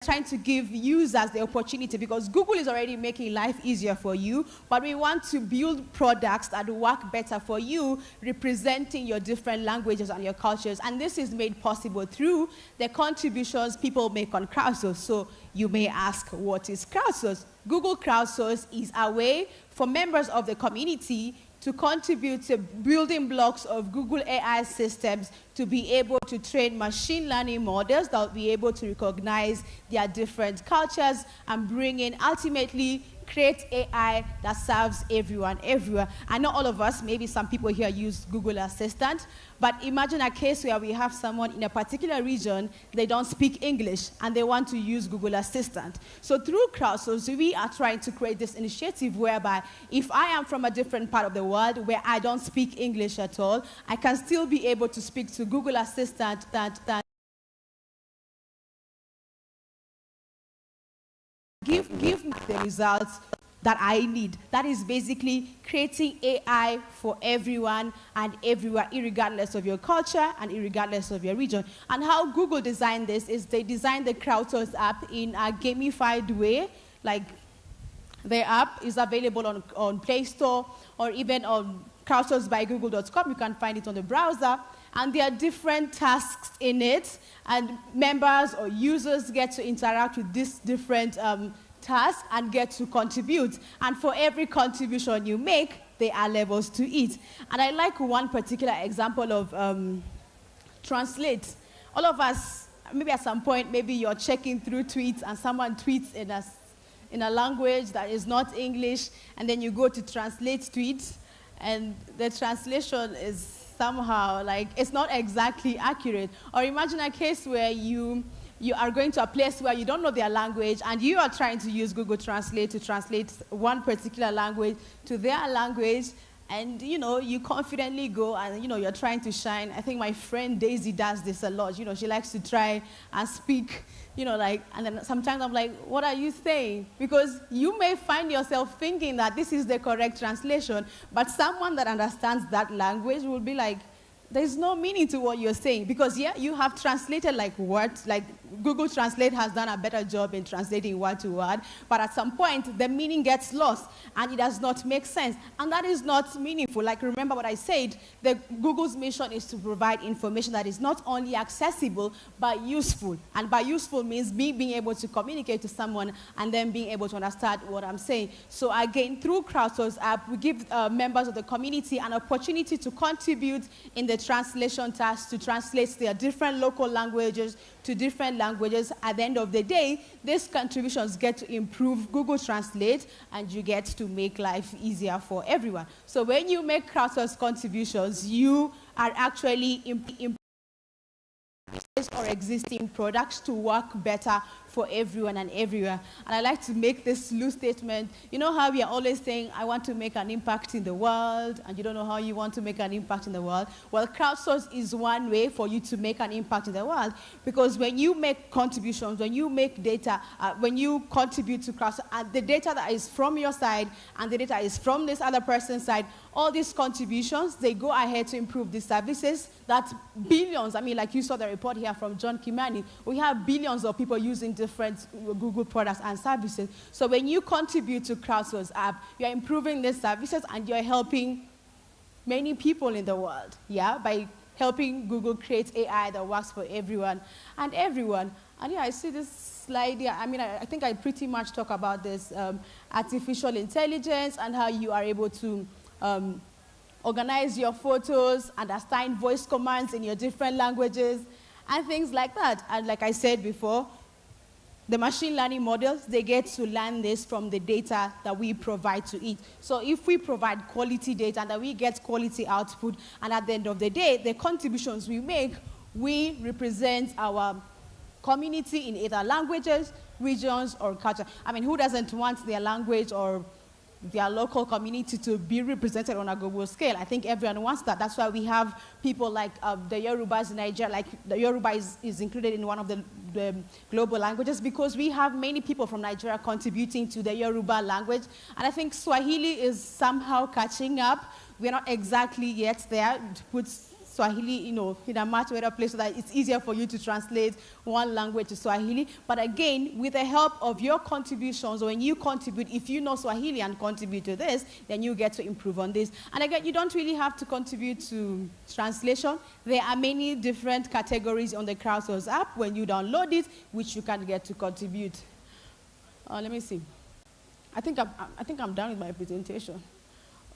trying to give users the opportunity, because Google is already making life easier for you, but we want to build products that work better for you, representing your different languages and your cultures. And this is made possible through the contributions people make on crowdsource. So you may ask, what is crowdsource? Google Crowdsource is a way for members of the community to contribute to building blocks of Google AI systems to be able to train machine learning models that will be able to recognize their different cultures and bring in, ultimately, create AI that serves everyone everywhere. I know all of us, maybe some people here use Google Assistant, but imagine a case where we have someone in a particular region, they don't speak English, and they want to use Google Assistant. So through Crowdsource, we are trying to create this initiative whereby if I am from a different part of the world where I don't speak English at all, I can still be able to speak to Google Assistant that give me the results that I need. That is basically creating AI for everyone and everywhere, irregardless of your culture and irregardless of your region. And how Google designed this is they designed the Crowdsource app in a gamified way. Like, the app is available on Play Store or even on crowdsourcebygoogle.com. You can find it on the browser. And there are different tasks in it, and members or users get to interact with these different tasks and get to contribute. And for every contribution you make, there are levels to it. And I like one particular example of translate. All of us, maybe at some point, maybe you're checking through tweets and someone tweets in a language that is not English, and then you go to translate tweets, and the translation is somehow, like, it's not exactly accurate. Or imagine a case where you are going to a place where you don't know their language, and you are trying to use Google Translate to translate one particular language to their language, and you confidently go and you're trying to shine. I think my friend Daisy does this a lot. She likes to try and speak, and then sometimes I'm like, what are you saying? Because you may find yourself thinking that this is the correct translation, but someone that understands that language will be like, there's no meaning to what you're saying, because you have translated like words, like Google Translate has done a better job in translating word to word, but at some point the meaning gets lost and it does not make sense, and that is not meaningful. Like, remember what I said, Google's mission is to provide information that is not only accessible but useful, and by useful means me being able to communicate to someone and then being able to understand what I'm saying. So again, through Crowdsource app, we give members of the community an opportunity to contribute in the translation task, to translate their different local languages to different languages. At the end of the day, these contributions get to improve Google Translate, and you get to make life easier for everyone. So when you make crowdsource contributions, you are actually improving or existing products to work better for everyone and everywhere. And I like to make this loose statement. You know how we are always saying, I want to make an impact in the world, and you don't know how you want to make an impact in the world? Well, crowdsource is one way for you to make an impact in the world, because when you make contributions, when you make data, when you contribute to crowdsource, the data that is from your side and the data is from this other person's side, all these contributions, they go ahead to improve the services that billions, I mean, like you saw the report here from John Kimani, we have billions of people using different Google products and services. So when you contribute to Crowdsource app, you're improving these services and you're helping many people in the world, by helping Google create AI that works for everyone and everyone. And I see this slide here. I mean, I think I pretty much talk about this artificial intelligence and how you are able to organize your photos, understand voice commands in your different languages, and things like that. And like I said before, the machine learning models, they get to learn this from the data that we provide to it. So if we provide quality data and that we get quality output, and at the end of the day, the contributions we make, we represent our community in either languages, regions, or culture. I mean, who doesn't want their language or their local community to be represented on a global scale? I think everyone wants that. That's why we have people like the Yorubas in Nigeria, like the Yoruba is included in one of the global languages, because we have many people from Nigeria contributing to the Yoruba language. And I think Swahili is somehow catching up. We're not exactly yet there to put Swahili, in a much better place so that it's easier for you to translate one language to Swahili. But again, with the help of your contributions, or when you contribute, if you know Swahili and contribute to this, then you get to improve on this. And again, you don't really have to contribute to translation. There are many different categories on the Crowdsource app when you download it, which you can get to contribute. Let me see. I think I'm done with my presentation.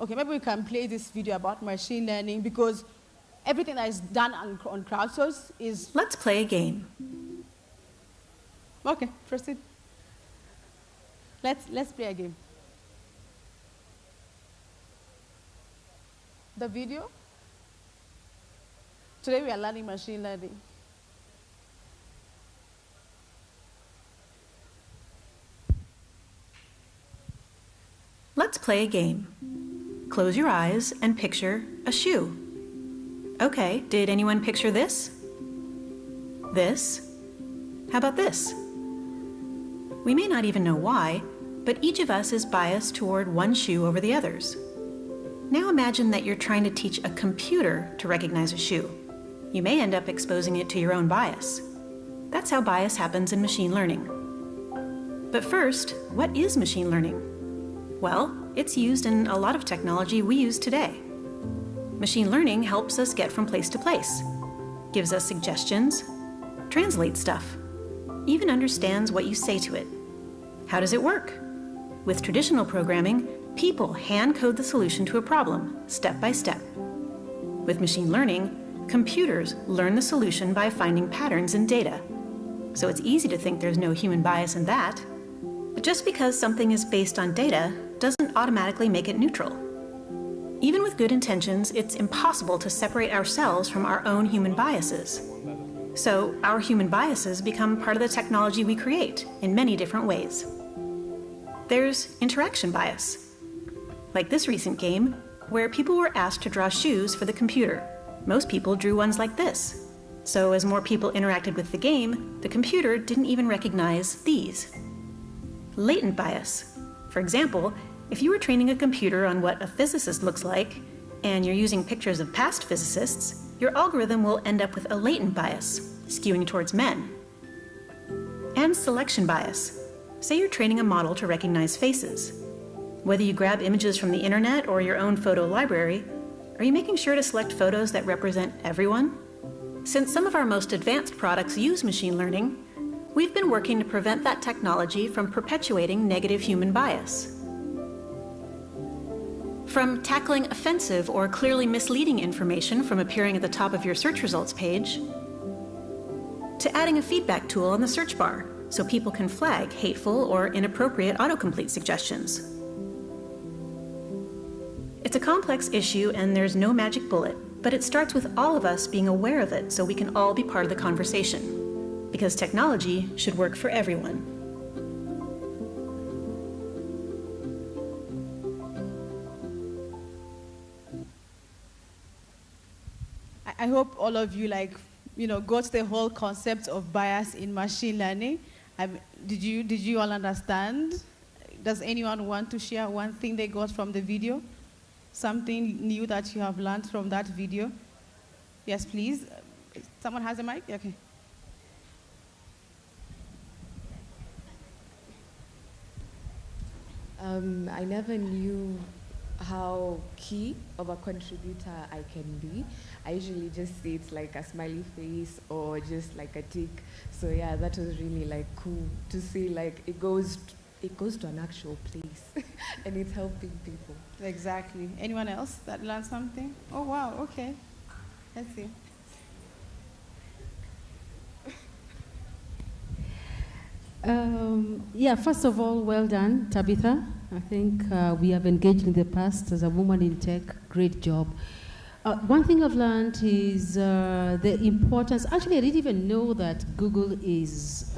Okay, maybe we can play this video about machine learning, because everything that is done on Crowdsource is... Let's play a game. Okay, proceed. Let's play a game. The video? Today we are learning machine learning. Let's play a game. Close your eyes and picture a shoe. Okay, did anyone picture this? This? How about this? We may not even know why, but each of us is biased toward one shoe over the others. Now imagine that you're trying to teach a computer to recognize a shoe. You may end up exposing it to your own bias. That's how bias happens in machine learning. But first, what is machine learning? Well, it's used in a lot of technology we use today. Machine learning helps us get from place to place, gives us suggestions, translates stuff, even understands what you say to it. How does it work? With traditional programming, people hand code the solution to a problem, step by step. With machine learning, computers learn the solution by finding patterns in data. So it's easy to think there's no human bias in that. But just because something is based on data doesn't automatically make it neutral. Even with good intentions, it's impossible to separate ourselves from our own human biases. So our human biases become part of the technology we create in many different ways. There's interaction bias, like this recent game where people were asked to draw shoes for the computer. Most people drew ones like this. So as more people interacted with the game, the computer didn't even recognize these. Latent bias. For example, if you were training a computer on what a physicist looks like, and you're using pictures of past physicists, your algorithm will end up with a latent bias, skewing towards men. And selection bias. Say you're training a model to recognize faces. Whether you grab images from the internet or your own photo library, are you making sure to select photos that represent everyone? Since some of our most advanced products use machine learning, we've been working to prevent that technology from perpetuating negative human bias. From tackling offensive or clearly misleading information from appearing at the top of your search results page, to adding a feedback tool on the search bar so people can flag hateful or inappropriate autocomplete suggestions. It's a complex issue and there's no magic bullet, but it starts with all of us being aware of it so we can all be part of the conversation. Because technology should work for everyone. I hope all of you got the whole concept of bias in machine learning. Did you all understand? Does anyone want to share one thing they got from the video? Something new that you have learned from that video? Yes, please. Someone has a mic? Okay. I never knew how key of a contributor I can be. I usually just see it like a smiley face or just like a tick. So yeah, that was really cool to see it goes to an actual place and it's helping people. Exactly. Anyone else that learned something? Oh wow, okay. Let's see. Yeah, first of all, well done, Tabitha. I think we have engaged in the past as a woman in tech. Great job. One thing I've learned is the importance. Actually, I didn't even know that Google is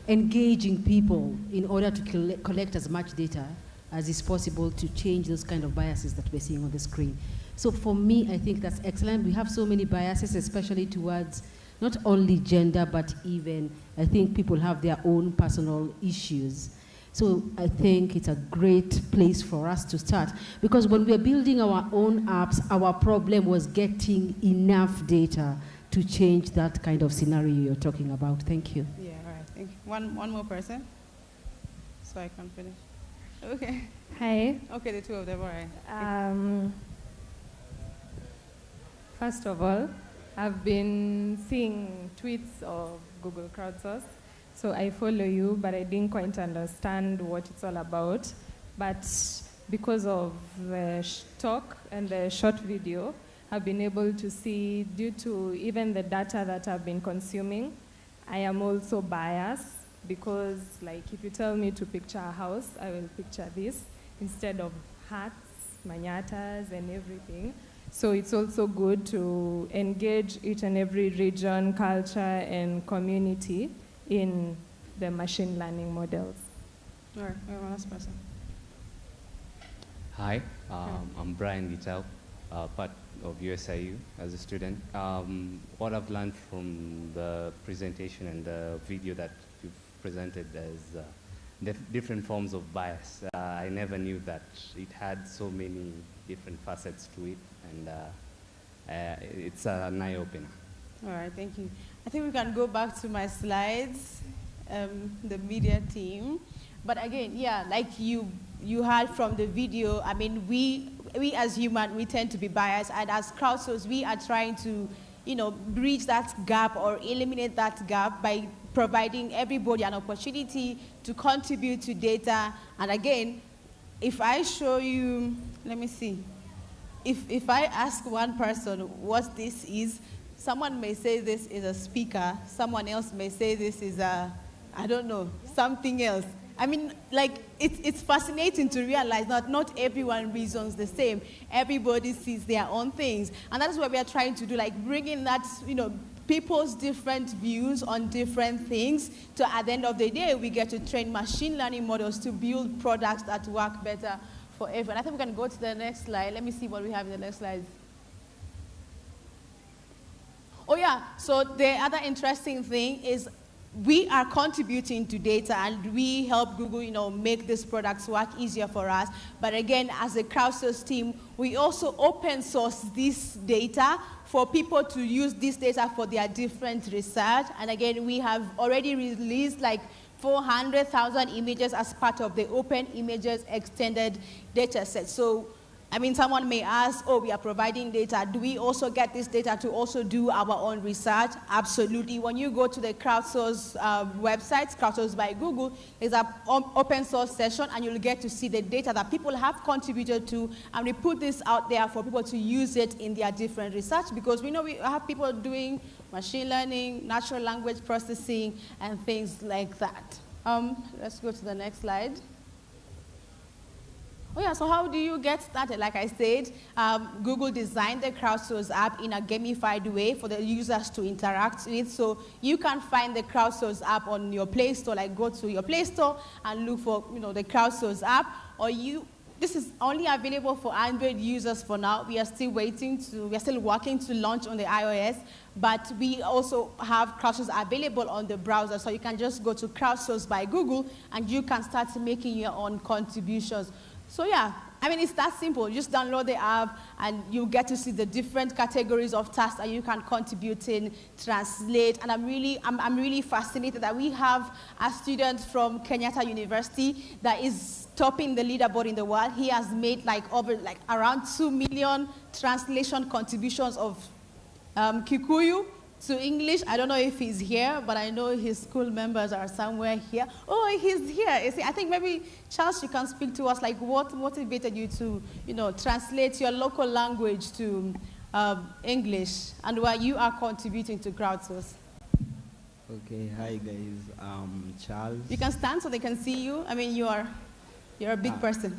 engaging people in order to collect as much data as is possible to change those kind of biases that we're seeing on the screen. So for me, I think that's excellent. We have so many biases, especially towards not only gender, but even I think people have their own personal issues. So I think it's a great place for us to start, because when we are building our own apps, our problem was getting enough data to change that kind of scenario you're talking about. Thank you. Yeah, all right. Thank you. One more person, so I can finish. Okay. Hi. Okay, the two of them, all right. First of all, I've been seeing tweets of Google Crowdsource. So I follow you, but I didn't quite understand what it's all about. But because of the talk and the short video, I've been able to see, due to even the data that I've been consuming, I am also biased, because like if you tell me to picture a house, I will picture this instead of hats, manyatas, and everything. So it's also good to engage each and every region, culture, and community in the machine learning models. All right, we have one last person. Hi, I'm Brian Gital, part of USIU as a student. What I've learned from the presentation and the video that you've presented is different forms of bias. I never knew that it had so many different facets to it, and it's an eye-opener. All right, thank you. I think we can go back to my slides, the media team. But again, yeah, like you heard from the video, I mean, we as humans, we tend to be biased, and as crowdsourced, we are trying to, bridge that gap or eliminate that gap by providing everybody an opportunity to contribute to data. And again, if I show you, let me see, if I ask one person what this is, someone may say this is a speaker, someone else may say this is a, I don't know, something else. I mean, like, it's fascinating to realize that not everyone reasons the same. Everybody sees their own things. And that's what we are trying to do, like bringing that, people's different views on different things. So at the end of the day, we get to train machine learning models to build products that work better for everyone. I think we can go to the next slide. Let me see what we have in the next slide. Oh yeah, so the other interesting thing is we are contributing to data, and we help Google, make these products work easier for us. But again, as a crowdsourced team, we also open source this data for people to use this data for their different research. And again, we have already released like 400,000 images as part of the Open Images Extended data set. So, I mean, someone may ask, we are providing data. Do we also get this data to also do our own research? Absolutely. When you go to the crowdsource website, Crowdsourced by Google, there's an open source session, and you'll get to see the data that people have contributed to, and we put this out there for people to use it in their different research, because we know we have people doing machine learning, natural language processing, and things like that. Let's go to the next slide. Oh yeah, so how do you get started? Like I said, Google designed the Crowdsource app in a gamified way for the users to interact with. So you can find the Crowdsource app on your Play Store, like go to your Play Store and look for the Crowdsource app. Or this is only available for Android users for now. We are still working to launch on the iOS, but we also have Crowdsource available on the browser. So you can just go to Crowdsourced by Google, and you can start making your own contributions. So yeah, I mean, it's that simple. You just download the app, and you get to see the different categories of tasks that you can contribute in, translate. And I'm really fascinated that we have a student from Kenyatta University that is topping the leaderboard in the world. He has made around 2 million translation contributions of Kikuyu to English. I don't know if he's here, but I know his school members are somewhere here. Oh, he's here. I think maybe, Charles, you can speak to us, like what motivated you to, translate your local language to English, and why you are contributing to Crowdsource. Okay, hi guys, I'm Charles. You can stand so they can see you. I mean, you're a big person.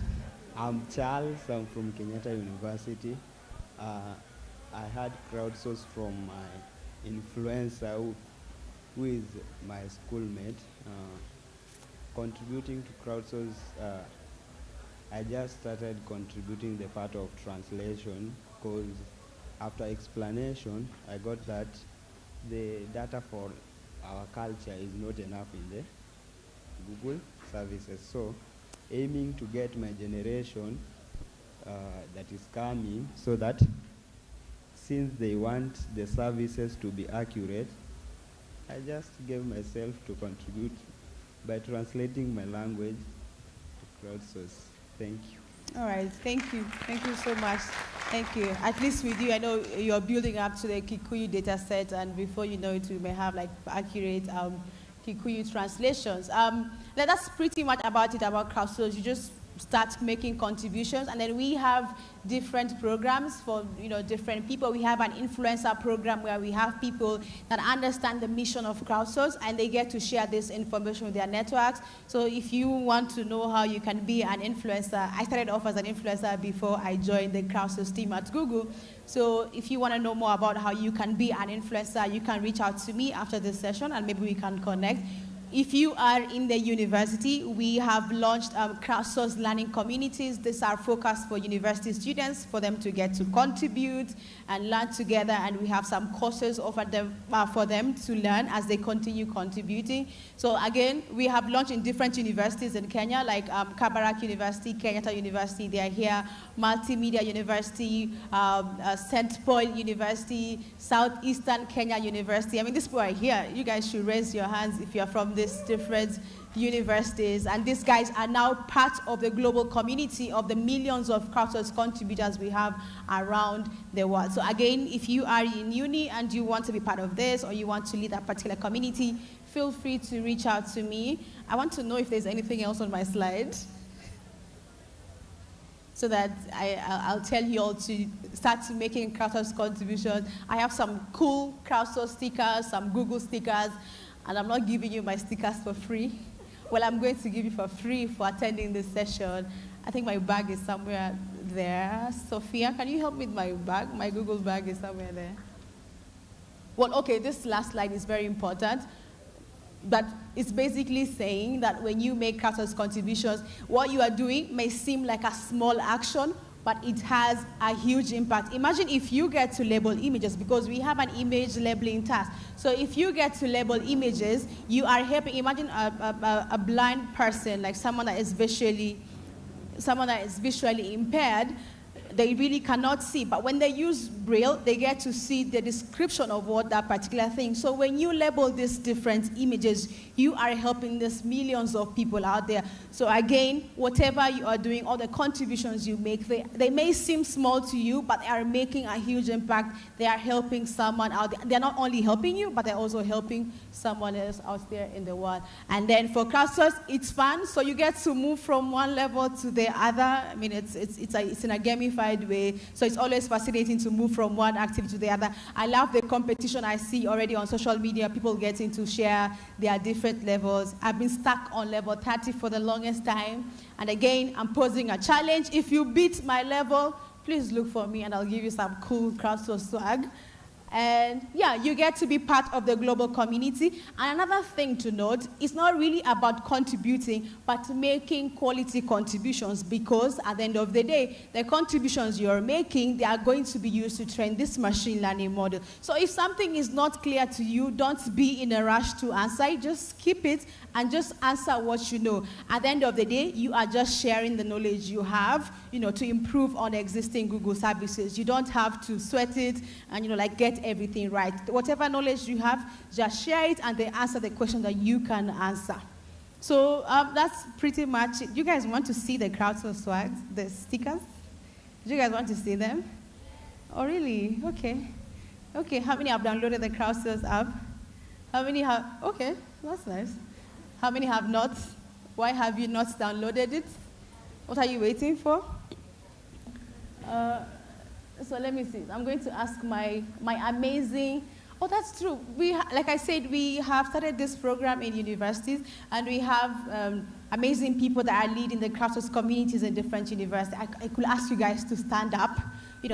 I'm Charles, I'm from Kenyatta University. I had Crowdsource from my influencer who is my schoolmate. Contributing to Crowdsource, I just started contributing the part of translation, because after explanation I got that the data for our culture is not enough in Google services. So aiming to get my generation that is coming, so that since they want the services to be accurate, I just gave myself to contribute by translating my language to crowdsource. Thank you. All right, thank you. Thank you so much. Thank you. At least with you, I know you're building up to the Kikuyu data set, and before you know it, we may have like accurate Kikuyu translations. That's pretty much about it about crowdsource. You just start making contributions, and then we have different programs for different people. We have an influencer program where we have people that understand the mission of crowdsource, and they get to share this information with their networks. So if you want to know how you can be an influencer, I started off as an influencer before I joined the crowdsource team at Google. So if you want to know more about how you can be an influencer, you can reach out to me after this session, and maybe we can connect. If you are in the university, we have launched crowdsourced learning communities. These are focused for university students, for them to get to contribute and learn together, and we have some courses offered them, for them to learn as they continue contributing. So again, we have launched in different universities in Kenya, like Kabarak University, Kenyatta University, they are here, Multimedia University, St. Paul University, Southeastern Kenya University. I mean, these people are here. You guys should raise your hands if you're from these different universities, and these guys are now part of the global community of the millions of crowdsourced contributors we have around the world. So again, if you are in uni and you want to be part of this, or you want to lead a particular community, feel free to reach out to me. I want to know if there's anything else on my slide, so that I'll tell you all to start making crowdsourced contributions. I have some cool crowdsourced stickers, some Google stickers, and I'm not giving you my stickers for free. Well, I'm going to give you for free for attending this session. I think my bag is somewhere there. Sophia, can you help me with my bag? My Google bag is somewhere there. Well, okay, this last slide is very important. But it's basically saying that when you make crowdsourced contributions, what you are doing may seem like a small action, but it has a huge impact. Imagine if you get to label images, because we have an image labeling task. So if you get to label images, you are helping. Imagine a blind person, like someone that is visually impaired. They really cannot see, but when they use Braille, they get to see the description of what that particular thing. So when you label these different images, you are helping these millions of people out there. So again, whatever you are doing, all the contributions you make, they may seem small to you, but they are making a huge impact. They are helping someone out there. They're not only helping you, but they're also helping someone else out there in the world. And then for crowdsource, it's fun. So you get to move from one level to the other. I mean, it's in a gamified way. So it's always fascinating to move from one activity to the other. I love the competition I see already on social media, people getting to share their different levels. I've been stuck on level 30 for the longest time. And again, I'm posing a challenge. If you beat my level, please look for me and I'll give you some cool crowdsource swag. And yeah, you get to be part of the global community. And another thing to note, it's not really about contributing, but making quality contributions, because at the end of the day, the contributions you're making, they are going to be used to train this machine learning model. So if something is not clear to you, don't be in a rush to answer it. Just keep it and just answer what you know. At the end of the day, you are just sharing the knowledge you have, to improve on existing Google services. You don't have to sweat it and, get everything right. Whatever knowledge you have, just share it and then answer the question that you can answer. So that's pretty much it. You guys want to see the crowdsource swags, the stickers? Do you guys want to see them? Oh, really? Okay. Okay, how many have downloaded the crowdsource app? How many have? Okay, that's nice. How many have not? Why have you not downloaded it? What are you waiting for? So let me see. I'm going to ask my amazing. Oh, that's true. Like I said, we have started this program in universities, and we have amazing people that are leading the crowdsource communities in different universities. I could ask you guys to stand up,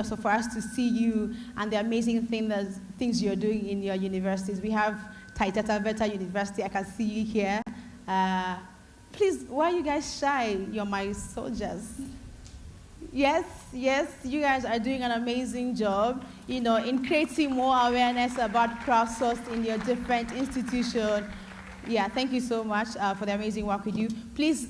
so for us to see you and the amazing things you're doing in your universities. We have Taita Taveta University. I can see you here. Please, why are you guys shy? You're my soldiers. Yes, you guys are doing an amazing job, in creating more awareness about crowdsourced in your different institutions. Yeah, thank you so much for the amazing work with you. Please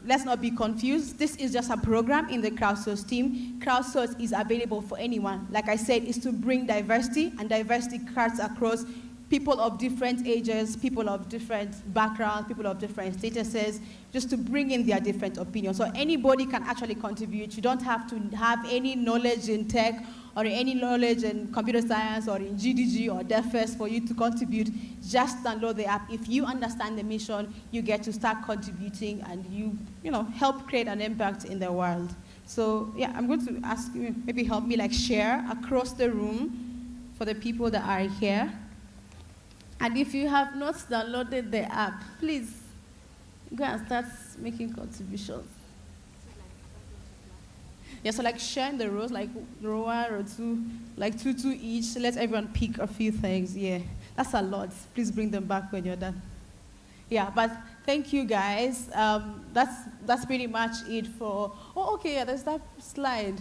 let's not be confused. This is just a program in the Crowdsource team. Crowdsource is available for anyone. Like I said, it's to bring diversity, and diversity cuts across people of different ages, people of different backgrounds, people of different statuses, just to bring in their different opinions. So anybody can actually contribute. You don't have to have any knowledge in tech or any knowledge in computer science or in GDG or DevFest for you to contribute. Just download the app. If you understand the mission, you get to start contributing, and you know, help create an impact in the world. So yeah, I'm going to ask you, maybe help me like share across the room for the people that are here. And if you have not downloaded the app, please go and start making contributions. Yeah, so like share in the rows, like row 1, row 2, like 2 each. Let everyone pick a few things. Yeah, that's a lot. Please bring them back when you're done. Yeah, but thank you guys. That's pretty much it for. Oh, okay. Yeah, there's that slide.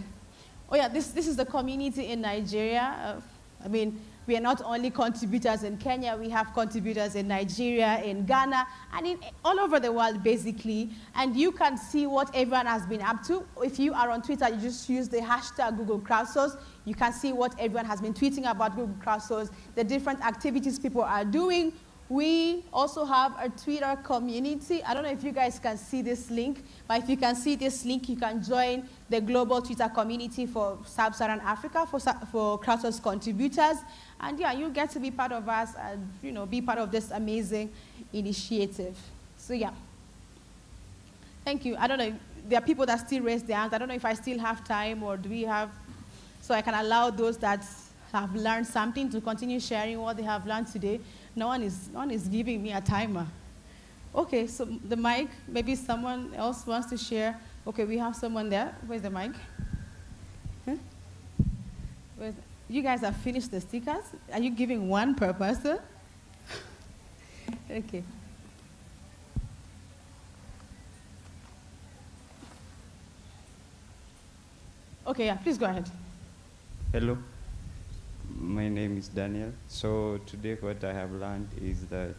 Oh yeah, this is the community in Nigeria. I mean, we are not only contributors in Kenya, we have contributors in Nigeria, in Ghana, and all over the world, basically. And you can see what everyone has been up to. If you are on Twitter, you just use the hashtag Google Crowdsource. You can see what everyone has been tweeting about Google Crowdsource, the different activities people are doing. We also have a Twitter community. I don't know if you guys can see this link, but if you can see this link, you can join the global Twitter community for Sub-Saharan Africa, for Crowdsource contributors. And yeah, you get to be part of us and, you know, be part of this amazing initiative. So yeah. Thank you. I don't know, there are people that still raise their hands. I don't know if I still have time, or do we have, so I can allow those that have learned something to continue sharing what they have learned today. No one is giving me a timer. Okay, so the mic, maybe someone else wants to share. Okay, we have someone there. Where's the mic? Huh? You guys have finished the stickers? Are you giving one per person? Okay. Okay, yeah, please go ahead. Hello. My name is Daniel. So today what I have learned is that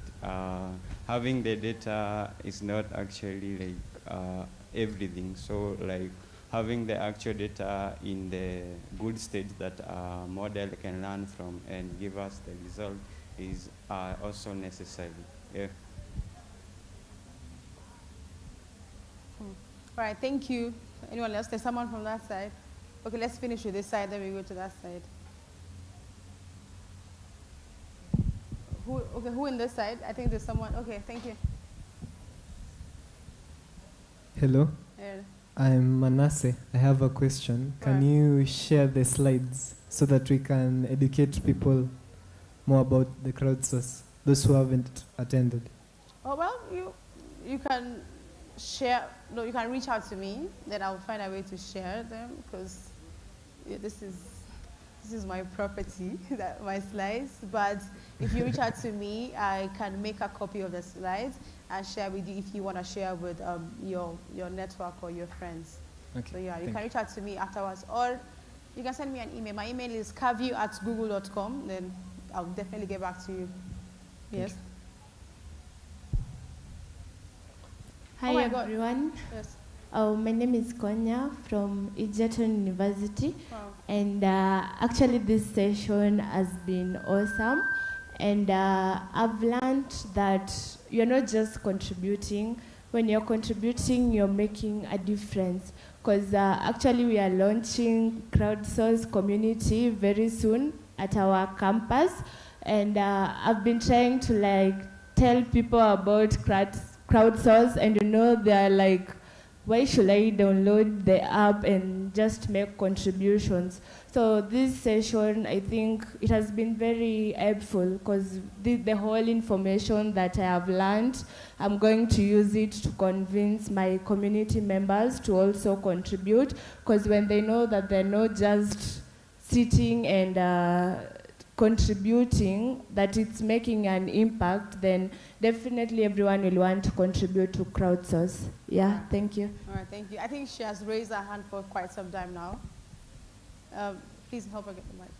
having the data is not actually like everything. So like having the actual data in the good state that a model can learn from and give us the result is also necessary. Yeah. All right, thank you. Anyone else? There's someone from that side. Okay, let's finish with this side, then we go to that side. Who in this side? I think there's someone. Okay, thank you. Hello. Yeah. I'm Manasseh. I have a question. Can you share the slides so that we can educate people more about the crowdsource, those who haven't attended? Oh, well, you can share. No, you can reach out to me. Then I'll find a way to share them, because this is my property, my slides. But if you reach out to me, I can make a copy of the slides and share with you if you want to share with your network or your friends. Okay. So yeah, you can reach out to me afterwards, or you can send me an email. My email is kaview@google.com. Then I'll definitely get back to you. Yes. Hi everyone. Yes. My name is Konya from Egerton University. Wow. And actually this session has been awesome. And I've learned that you're not just contributing. When you're contributing, you're making a difference. Because actually we are launching crowdsource community very soon at our campus. And I've been trying to like tell people about crowdsource, and they're like, why should I download the app and just make contributions? So this session, I think it has been very helpful, because the whole information that I have learned, I'm going to use it to convince my community members to also contribute, because when they know that they're not just sitting and contributing, that it's making an impact, then definitely everyone will want to contribute to crowdsource. Yeah, thank you. All right, thank you. I think she has raised her hand for quite some time now. Please help her get the mic.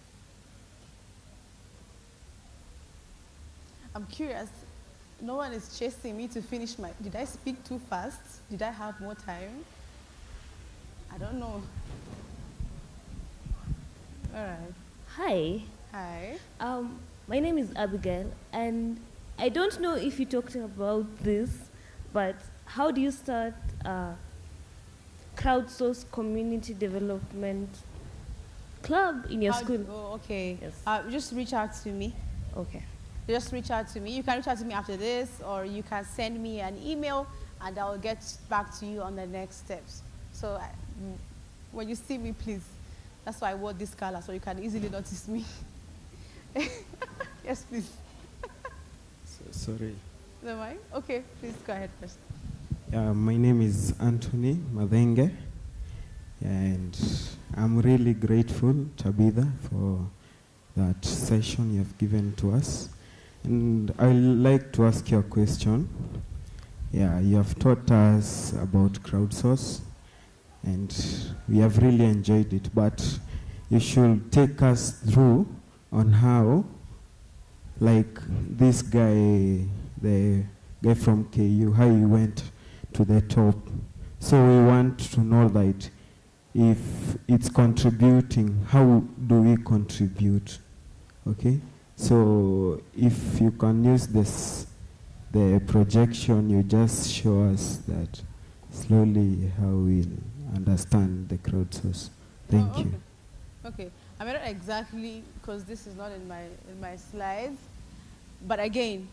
I'm curious. No one is chasing me to finish my... Did I speak too fast? Did I have more time? I don't know. All right. Hi. Hi. My name is Abigail, and I don't know if you talked about this, but how do you start a crowdsourced community development club in your school? Oh, okay. Yes. Just reach out to me. Okay. Just reach out to me. You can reach out to me after this, or you can send me an email, and I'll get back to you on the next steps. So when you see me, please. That's why I wore this color, so you can easily notice me. Yes, please. Sorry. No mind? Okay, please go ahead first. My name is Anthony Madenge, and I'm really grateful, Tabitha, for that session you have given to us. And I'd like to ask you a question. Yeah, you have taught us about crowdsource, and we have really enjoyed it, but you should take us through on how, like this guy, the guy from KU, how he went to the top. So we want to know that if it's contributing, how do we contribute? Okay? So if you can use this, the projection, you just show us that slowly how we'll understand the crowdsource. Thank you. Okay. I mean, not exactly, because this is not in my slides. But again,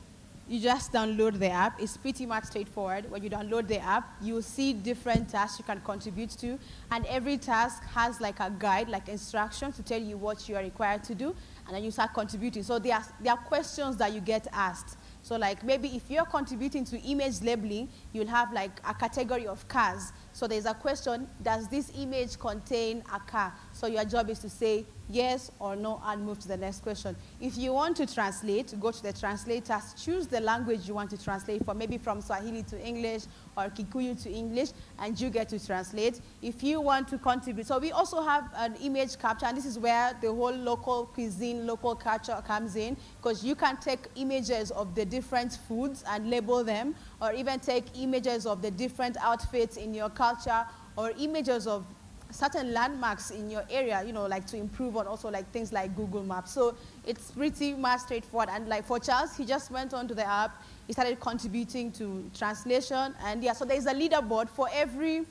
you just download the app. It's pretty much straightforward. When you download the app, you'll see different tasks you can contribute to. And every task has like a guide, like instructions to tell you what you are required to do. And then you start contributing. So there are questions that you get asked. So like maybe if you're contributing to image labeling, you'll have like a category of cars. So there's a question, does this image contain a car? So your job is to say yes or no and move to the next question. If you want to translate, go to the translators, choose the language you want to translate for, maybe from Swahili to English or Kikuyu to English, and you get to translate. If you want to contribute, so we also have an image capture, and this is where the whole local cuisine, local culture comes in, because you can take images of the different foods and label them, or even take images of the different outfits in your culture, or images of certain landmarks in your area, you know, like to improve on also like things like Google Maps. So it's pretty much straightforward. And like for Charles, he just went onto the app, he started contributing to translation, and yeah, so there's a leaderboard for every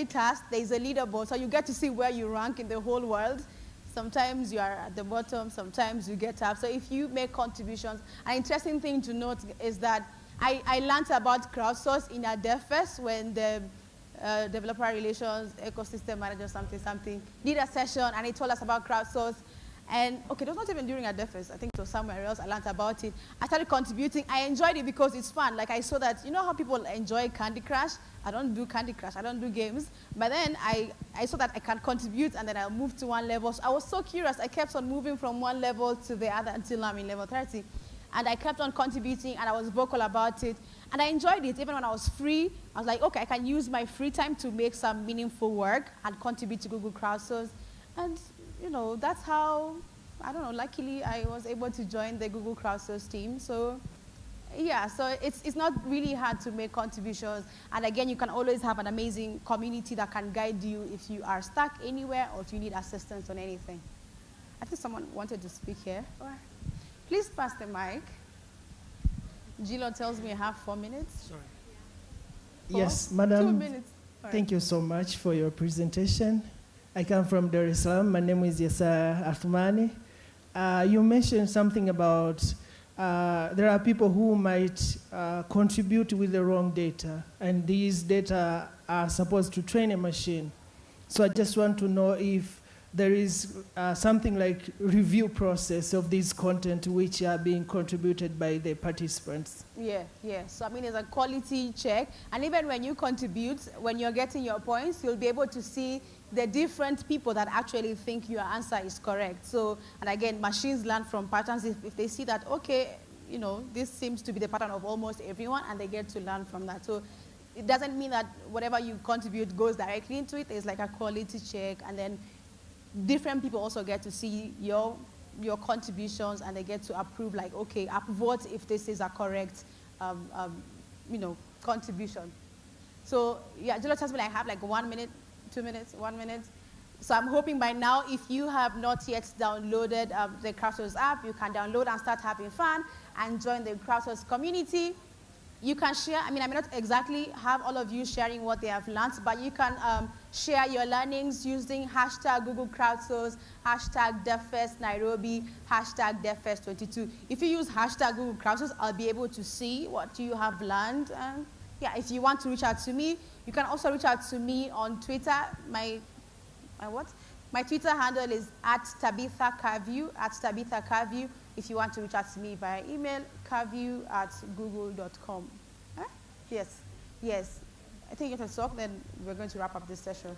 task. There's a leaderboard, so you get to see where you rank in the whole world. Sometimes you are at the bottom, sometimes you get up. So if you make contributions, an interesting thing to note is that I learned about crowdsource in a DevFest when the developer relations, ecosystem manager, something, did a session, and he told us about crowdsource. And okay, it was not even during a DevFest. I think it was somewhere else. I learned about it. I started contributing. I enjoyed it because it's fun. Like I saw that, you know how people enjoy Candy Crush? I don't do Candy Crush. I don't do games. But then I saw that I can contribute, and then I'll move to one level. So I was so curious. I kept on moving from one level to the other until I'm in level 30. And I kept on contributing, and I was vocal about it. And I enjoyed it. Even when I was free, I was like, okay, I can use my free time to make some meaningful work and contribute to Google Crowdsource. And, you know, that's how, I don't know, luckily I was able to join the Google Crowdsource team. So, yeah, so it's not really hard to make contributions. And again, you can always have an amazing community that can guide you if you are stuck anywhere or if you need assistance on anything. I think someone wanted to speak here. Please pass the mic. Gilo tells me I have 4 minutes. Sorry. 4? Yes, Madam. 2 minutes. Thank you so much for your presentation. I come from Dar es Salaam. My name is Yasa Athmani. You mentioned something about there are people who might contribute with the wrong data, and these data are supposed to train a machine. So I just want to know if there is something like review process of this content which are being contributed by the participants. Yeah. So I mean, it's a quality check. And even when you contribute, when you're getting your points, you'll be able to see the different people that actually think your answer is correct. So, and again, machines learn from patterns. If they see that, okay, you know, this seems to be the pattern of almost everyone, and they get to learn from that. So it doesn't mean that whatever you contribute goes directly into it. It's like a quality check, and then different people also get to see your your contributions, and they get to approve, like, okay, upvote if this is a correct, contribution. So yeah, Julia tells me I have like 1 minute, 2 minutes, 1 minute. So I'm hoping by now, if you have not yet downloaded the Crowdsource app, you can download and start having fun and join the Crowdsource community. You can share, I may not exactly have all of you sharing what they have learned, but you can share your learnings using hashtag Google Crowdsource, hashtag DevFest Nairobi, hashtag DevFest 22. If you use hashtag Google Crowdsource, I'll be able to see what you have learned. Yeah, if you want to reach out to me, you can also reach out to me on Twitter. My Twitter handle is @TabithaCarview, if you want to reach out to me via email, carview@google.com. Yes. I think you can talk, then we're going to wrap up this session.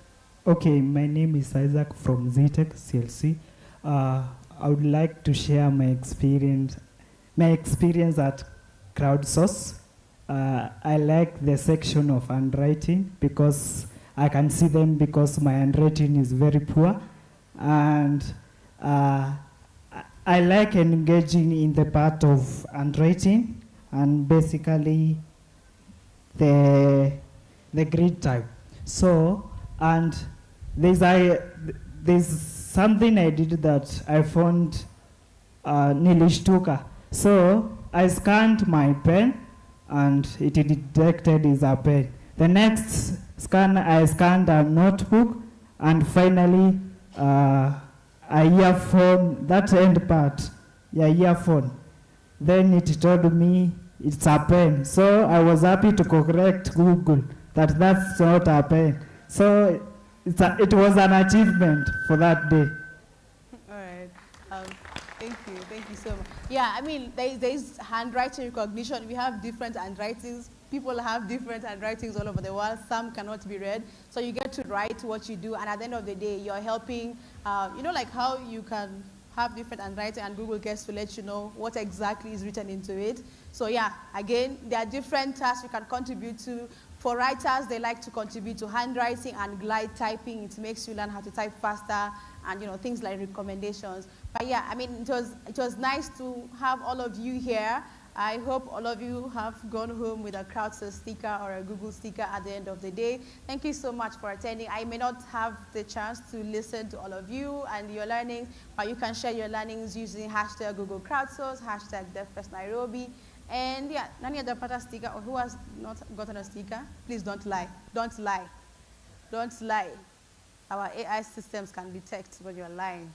Okay, my name is Isaac from ZTech CLC. I would like to share my experience at Crowdsource. I like the section of handwriting because I can see them because my handwriting is very poor, and I like engaging in the part of handwriting and basically the grid type. So, and there's something I did that I found nilishtuka. So I scanned my pen and it detected is a pen. The next scan, I scanned a notebook, and finally a earphone, that end part, earphone. Then it told me it's a pen. So I was happy to correct Google that that's not a pen. So it was an achievement for that day. All right. Thank you so much. Yeah, there's handwriting recognition. We have different handwritings. People have different handwritings all over the world. Some cannot be read. So you get to write what you do, and at the end of the day, you're helping, like how you can have different handwriting and Google gets to let you know what exactly is written into it. So yeah, again, there are different tasks you can contribute to. For writers, they like to contribute to handwriting and glide typing. It makes you learn how to type faster, and things like recommendations. But yeah, it was nice to have all of you here. I hope all of you have gone home with a Crowdsource sticker or a Google sticker at the end of the day. Thank you so much for attending. I may not have the chance to listen to all of you and your learnings, but you can share your learnings using hashtag Google Crowdsource, hashtag DevFest Nairobi. And yeah, Nani Adapata sticker, or who has not gotten a sticker? Please don't lie. Don't lie. Don't lie. Our AI systems can detect when you're lying.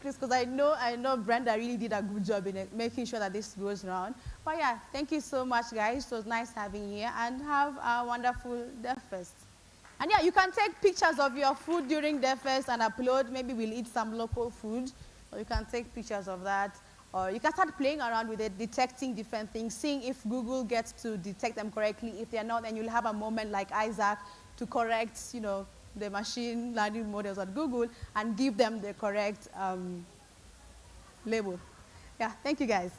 Please, because I know Brenda really did a good job in making sure that this goes around. But yeah, thank you so much, guys. It was nice having you here, and have a wonderful DevFest. And yeah, you can take pictures of your food during DevFest and upload. Maybe we'll eat some local food, or you can take pictures of that. Or you can start playing around with it, detecting different things, seeing if Google gets to detect them correctly. If they're not, then you'll have a moment like Isaac to correct, the machine learning models at Google and give them the correct label. Yeah, thank you guys.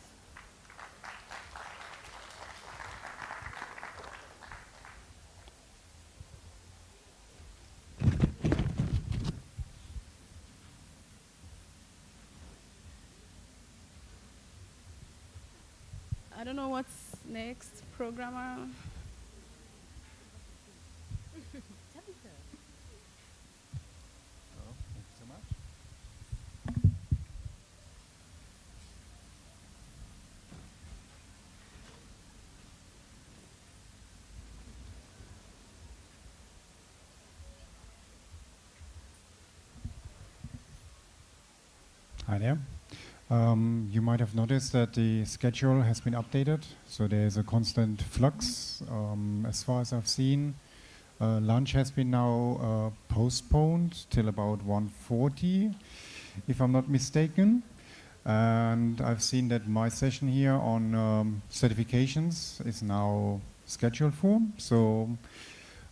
I don't know what's next, programmer. Hi there. You might have noticed that the schedule has been updated, so there's a constant flux. As far as I've seen, lunch has been now postponed till about 1:40, if I'm not mistaken. And I've seen that my session here on certifications is now scheduled for. So,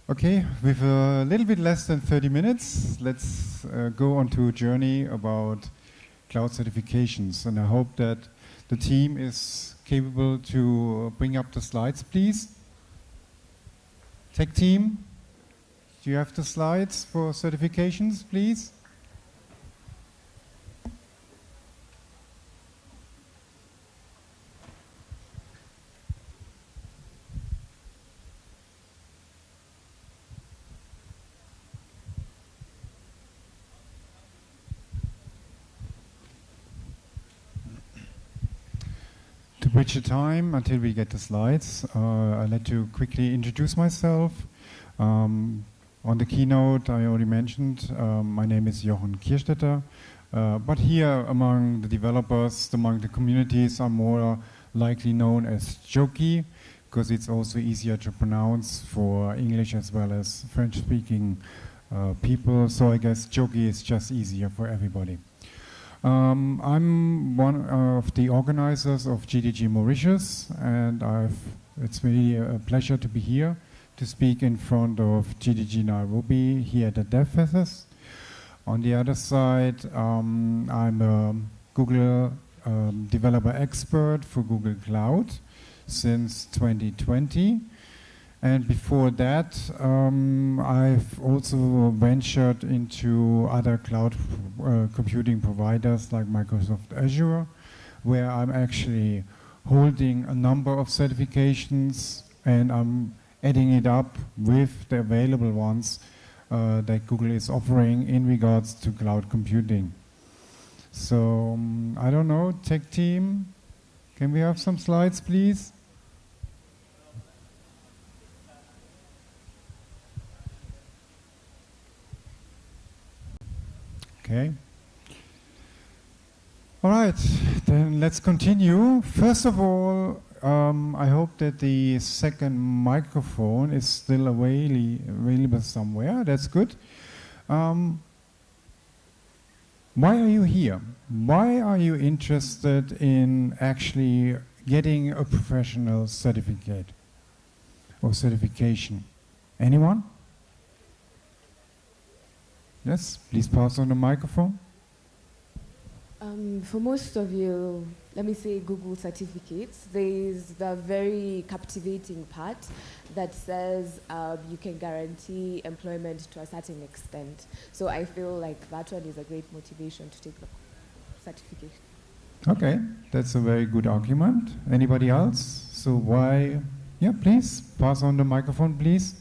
okay, with a little bit less than 30 minutes, let's go on to a journey about cloud certifications, and I hope that the team is capable to bring up the slides, please. Tech team, do you have the slides for certifications, please? To bridge the time until we get the slides, I'd like to quickly introduce myself. On the keynote, I already mentioned, my name is Jochen Kierstetter. But here, among the developers, among the communities, I'm more likely known as Joki, because it's also easier to pronounce for English as well as French-speaking people. So I guess Joki is just easier for everybody. I'm one of the organizers of GDG Mauritius, and it's really a pleasure to be here to speak in front of GDG Nairobi here at the DevFest. On the other side, I'm a Google developer expert for Google Cloud since 2020. And before that, I've also ventured into other cloud computing providers like Microsoft Azure, where I'm actually holding a number of certifications, and I'm adding it up with the available ones that Google is offering in regards to cloud computing. So, I don't know, tech team, can we have some slides, please? Okay. All right, then let's continue. First of all, I hope that the second microphone is still available somewhere. That's good. Why are you here? Why are you interested in actually getting a professional certificate or certification? Anyone? Yes, please pass on the microphone. For most of you, let me say Google certificates, there is the very captivating part that says you can guarantee employment to a certain extent. So I feel like that one is a great motivation to take the certification. Okay, that's a very good argument. Anybody else? So why? Yeah, please, pass on the microphone, please.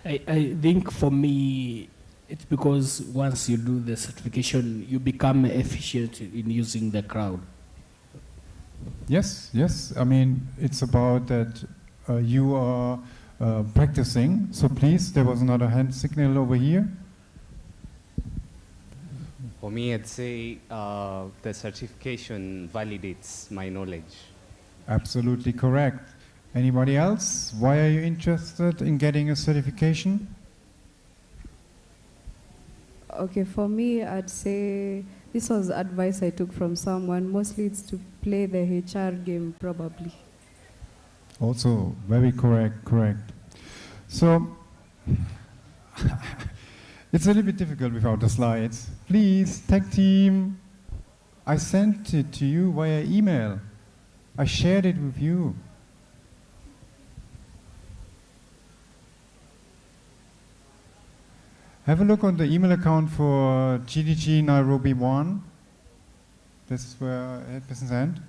I think for me, it's because once you do the certification, you become efficient in using the cloud. Yes, yes. I mean, it's about that you are practicing. So please, there was another hand signal over here. For me, I'd say the certification validates my knowledge. Absolutely correct. Anybody else? Why are you interested in getting a certification? Okay, for me, I'd say this was advice I took from someone. Mostly it's to play the HR game, probably. Also, very correct. So, it's a little bit difficult without the slides. Please, tech team, I sent it to you via email. I shared it with you. Have a look on the email account for GDG Nairobi 1. This is where it person's end.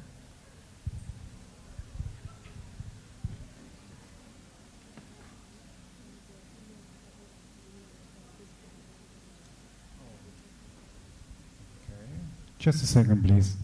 Okay. Just a second, please.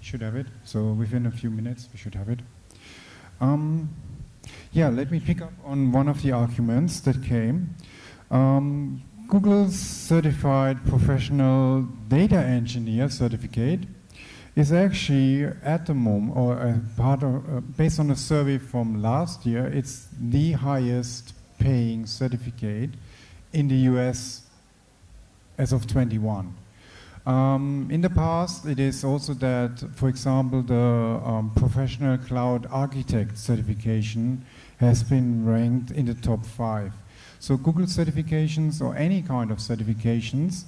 Should have it. So within a few minutes, we should have it. Yeah, let me pick up on one of the arguments that came. Google's Certified Professional Data Engineer certificate is actually at the moment, or based on a survey from last year, it's the highest paying certificate in the US as of 21. In the past, it is also that, for example, the professional cloud architect certification has been ranked in the top 5. So Google certifications or any kind of certifications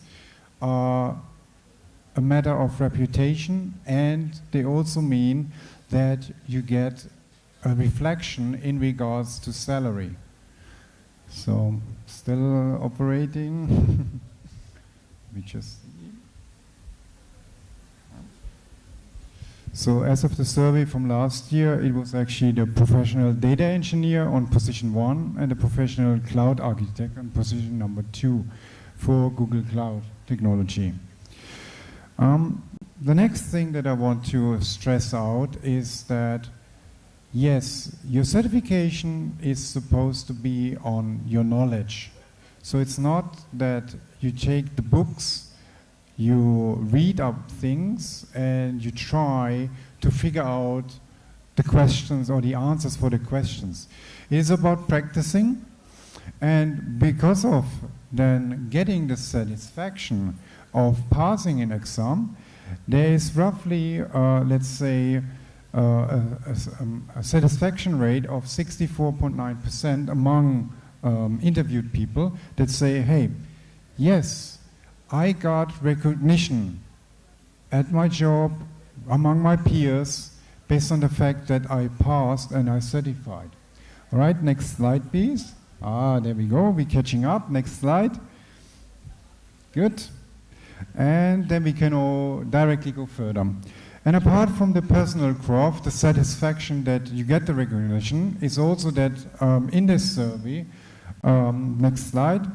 are a matter of reputation, and they also mean that you get a reflection in regards to salary. So still operating. We just So as of the survey from last year, it was actually the professional data engineer on position 1 and the professional cloud architect on position number 2 for Google Cloud technology. The next thing that I want to stress out is that, yes, your certification is supposed to be on your knowledge. So it's not that you take the books, you read up things, and you try to figure out the questions or the answers for the questions. It is about practicing, and because of then getting the satisfaction of passing an exam, there is roughly, let's say, a satisfaction rate of 64.9% among interviewed people that say, hey, yes, I got recognition at my job, among my peers, based on the fact that I passed and I certified. All right, next slide, please. There we go, we're catching up. Next slide. Good. And then we can all directly go further. And apart from the personal growth, the satisfaction that you get the recognition is also that in this survey, next slide,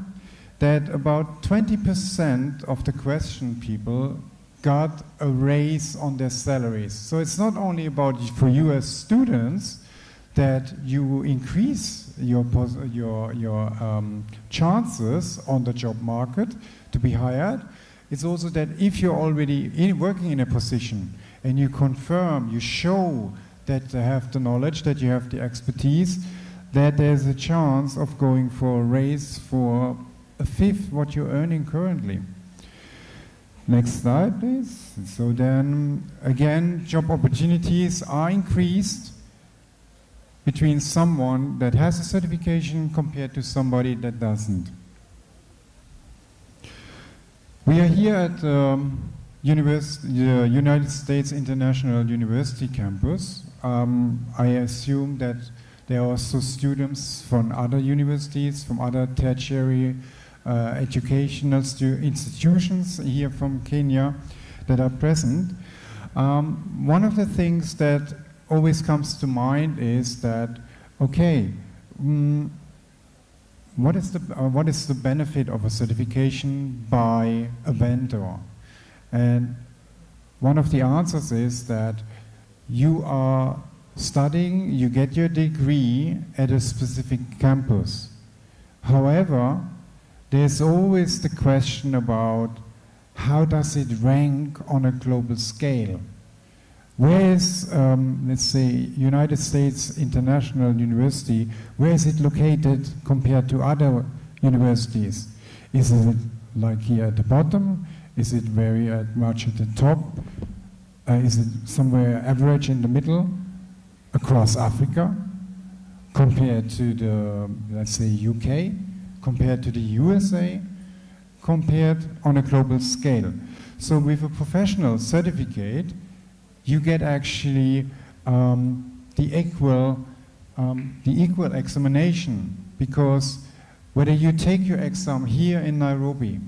that about 20% of the question people got a raise on their salaries. So it's not only about for you as students that you increase your chances on the job market to be hired. It's also that if you're already working in a position and you confirm, you show that you have the knowledge, that you have the expertise, that there's a chance of going for a raise for a fifth what you're earning currently. Next slide, please. So then, again, job opportunities are increased between someone that has a certification compared to somebody that doesn't. We are here at the United States International University campus. I assume that there are also students from other universities, from other tertiary educational institutions here from Kenya that are present. One of the things that always comes to mind is that, okay, what is the benefit of a certification by a vendor? And one of the answers is that you are studying, you get your degree at a specific campus. However, there's always the question about how does it rank on a global scale? Where is, let's say, United States International University, where is it located compared to other universities? Is it like here at the bottom? Is it very much at the top? Is it somewhere average in the middle across Africa compared to the, let's say, UK, compared to the USA, compared on a global scale? So with a professional certificate, you get actually the equal examination, because whether you take your exam here in Nairobi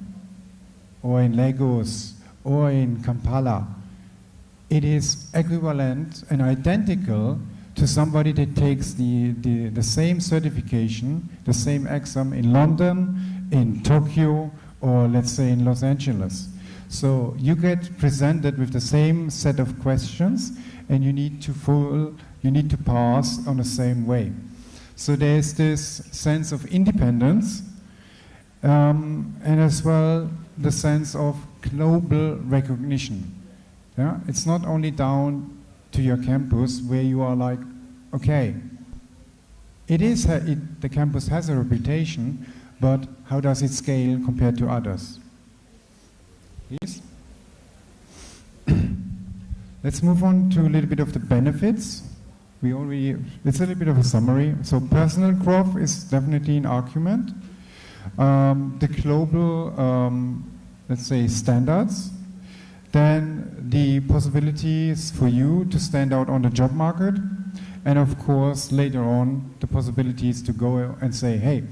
or in Lagos or in Kampala, it is equivalent and identical to somebody that takes the same certification, the same exam in London, in Tokyo, or let's say in Los Angeles. So you get presented with the same set of questions, and you need to pass on the same way. So there's this sense of independence, and as well the sense of global recognition. Yeah? It's not only down to your campus where you are like, okay, the campus has a reputation, but how does it scale compared to others? Please. Let's move on to a little bit of the benefits. It's a little bit of a summary. So personal growth is definitely an argument. The global, let's say, standards. Then the possibilities for you to stand out on the job market. And of course, later on, the possibilities to go and say, hey,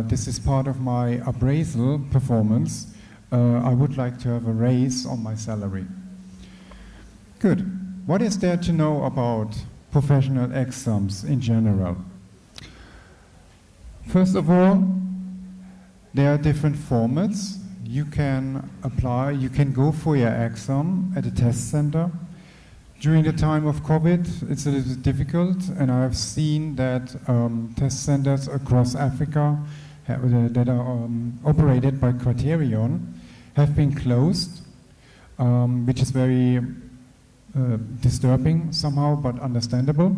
this is part of my appraisal performance. I would like to have a raise on my salary. Good. What is there to know about professional exams in general? First of all, there are different formats. You can apply, you can go for your exam at a test center. During the time of COVID, it's a little bit difficult, and I've seen that test centers across Africa that are operated by Criterion have been closed, which is very disturbing somehow, but understandable.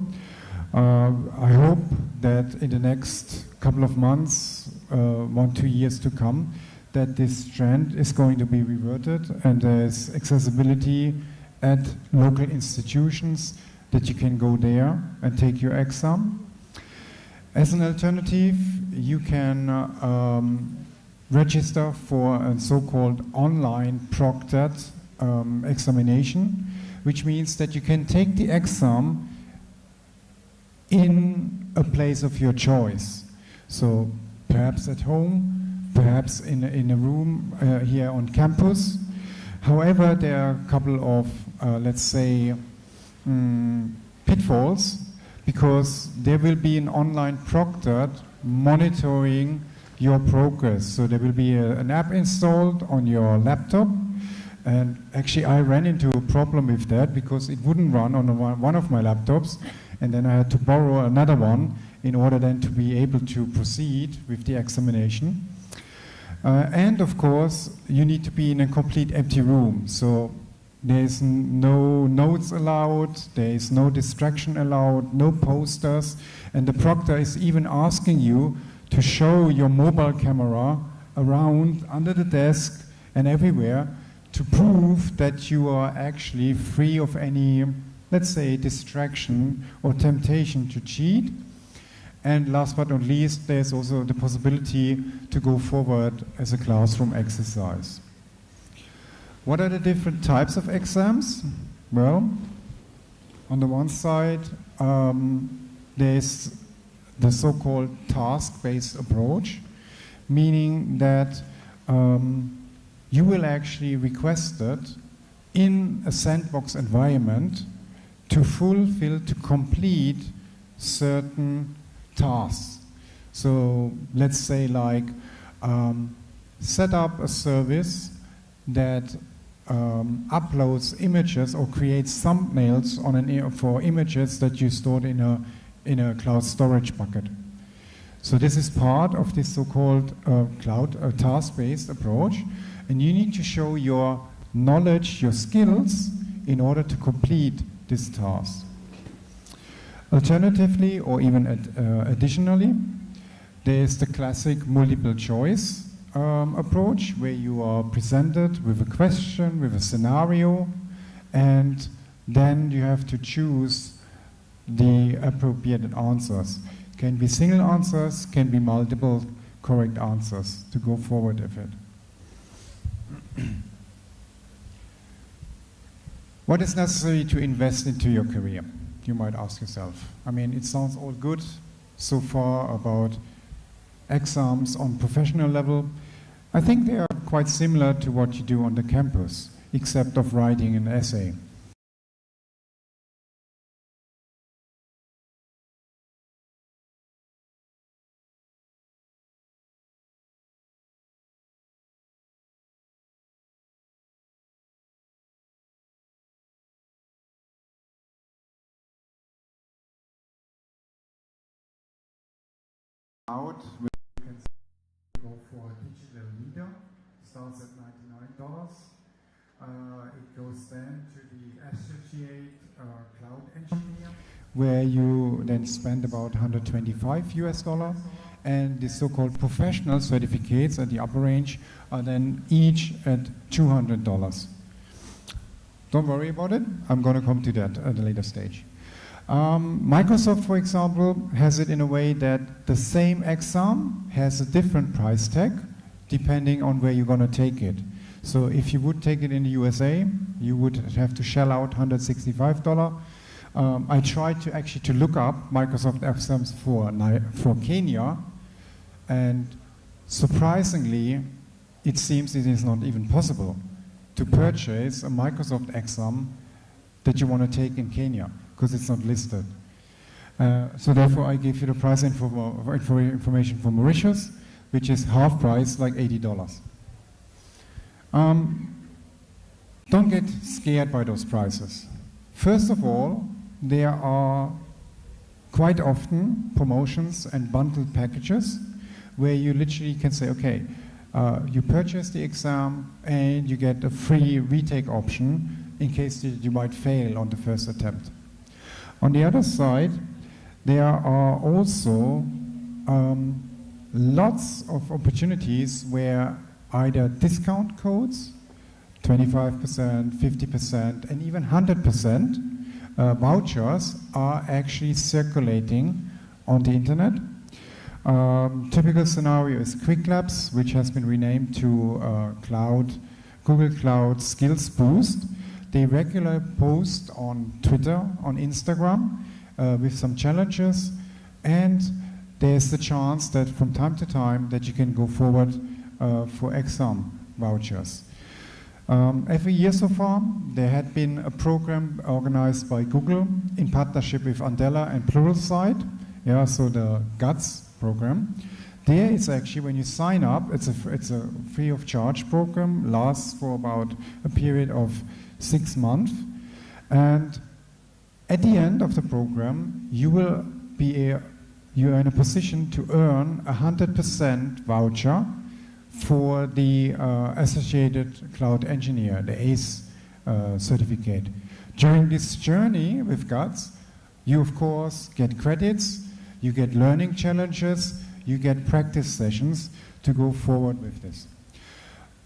I hope that in the next couple of months, 1-2 years to come, that this trend is going to be reverted and there's accessibility at local institutions that you can go there and take your exam. As an alternative, you can register for a so-called online proctored examination, which means that you can take the exam in a place of your choice. So perhaps at home, perhaps in a room here on campus. However, there are a couple of, let's say, pitfalls, because there will be an online proctor monitoring your progress. So there will be an app installed on your laptop. And actually, I ran into a problem with that because it wouldn't run on one of my laptops. And then I had to borrow another one in order then to be able to proceed with the examination. And of course, you need to be in a complete empty room. So there's no notes allowed, there is no distraction allowed, no posters. And the proctor is even asking you to show your mobile camera around, under the desk and everywhere, to prove that you are actually free of any, let's say, distraction or temptation to cheat. And last but not least, there's also the possibility to go forward as a classroom exercise. What are the different types of exams? Well, on the one side, there's the so-called task-based approach, meaning that you will actually requested in a sandbox environment to complete certain tasks. So let's say like set up a service that uploads images or creates thumbnails on for images that you stored in a cloud storage bucket. So this is part of this so-called cloud task-based approach, and you need to show your knowledge, your skills, in order to complete this task. Alternatively, or even additionally, there is the classic multiple choice approach, where you are presented with a question, with a scenario, and then you have to choose the appropriate answers. Can be single answers, can be multiple correct answers to go forward with it. What is necessary to invest into your career? You might ask yourself. I mean, it sounds all good so far about exams on professional level. I think they are quite similar to what you do on the campus, except of writing an essay. Out, we can go for a digital media, starts at $99. It goes then to the associate cloud engineer, where you then spend about $125, and the so-called professional certificates at the upper range are then each at $200. Don't worry about it. I'm going to come to that at a later stage. Microsoft, for example, has it in a way that the same exam has a different price tag depending on where you're going to take it. So if you would take it in the USA, you would have to shell out $165. I tried to actually look up Microsoft exams for Kenya, and surprisingly, it seems it is not even possible to purchase a Microsoft exam that you want to take in Kenya, because it's not listed. So therefore, I give you the price information for Mauritius, which is half price, like $80. Don't get scared by those prices. First of all, there are quite often promotions and bundled packages where you literally can say, okay, you purchase the exam and you get a free retake option in case you might fail on the first attempt. On the other side, there are also lots of opportunities where either discount codes, 25%, 50%, and even 100% vouchers are actually circulating on the internet. Typical scenario is Quick Labs, which has been renamed to Google Cloud Skills Boost. They regularly post on Twitter, on Instagram, with some challenges, and there's the chance that from time to time that you can go forward for exam vouchers. Every year so far, there had been a program organized by Google in partnership with Andela and Pluralsight, so the GUTS program. There it's actually, when you sign up, it's a free of charge program, lasts for about a period of 6 months, and at the end of the program, you are in a position to earn 100% voucher for the Associated Cloud Engineer, the ACE certificate. During this journey with GUTS, you of course get credits, you get learning challenges, you get practice sessions to go forward with this.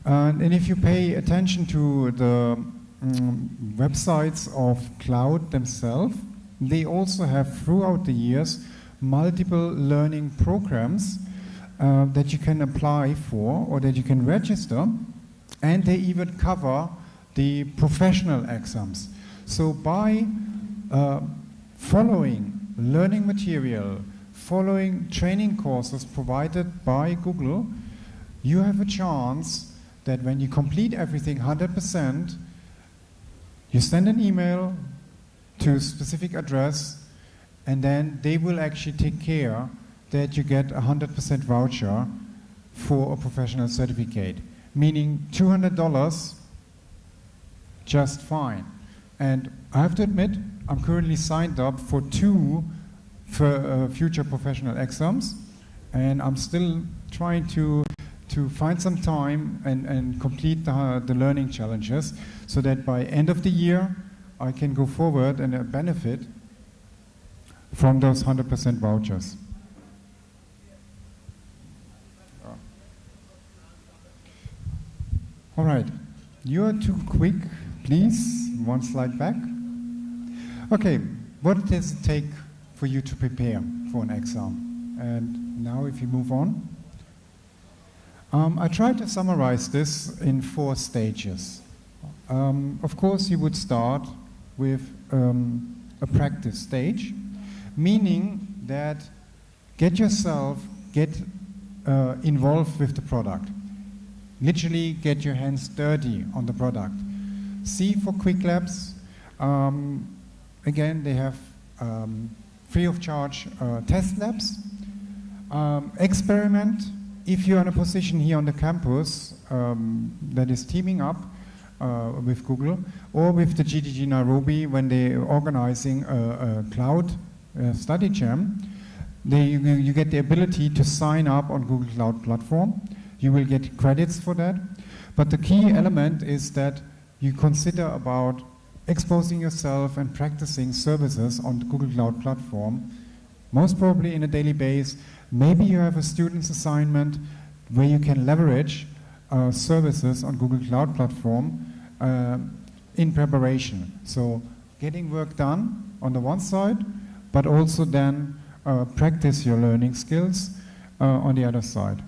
And if you pay attention to the websites of cloud themselves, they also have throughout the years multiple learning programs that you can apply for or that you can register, and they even cover the professional exams. So by following learning material, following training courses provided by Google, you have a chance that when you complete everything 100%, you send an email to a specific address, and then they will actually take care that you get a 100% voucher for a professional certificate, meaning $200 just fine. And I have to admit, I'm currently signed up for 2 future professional exams, and I'm still trying to find some time and complete the learning challenges so that by end of the year I can go forward and benefit from those 100% vouchers. All right, you are too quick, please, 1 slide back. Okay, what does it take for you to prepare for an exam? And now if you move on. I tried to summarize this in 4 stages. Of course, you would start with a practice stage, meaning that get involved with the product. Literally get your hands dirty on the product. See for Quick Labs, again, they have free of charge test labs. Experiment. If you're in a position here on the campus that is teaming up with Google or with the GDG Nairobi when they're organizing a cloud study jam, you get the ability to sign up on Google Cloud Platform. You will get credits for that. But the key element is that you consider about exposing yourself and practicing services on the Google Cloud Platform, most probably in a daily basis. Maybe you have a student's assignment where you can leverage services on Google Cloud Platform in preparation. So getting work done on the one side, but also then practice your learning skills on the other side.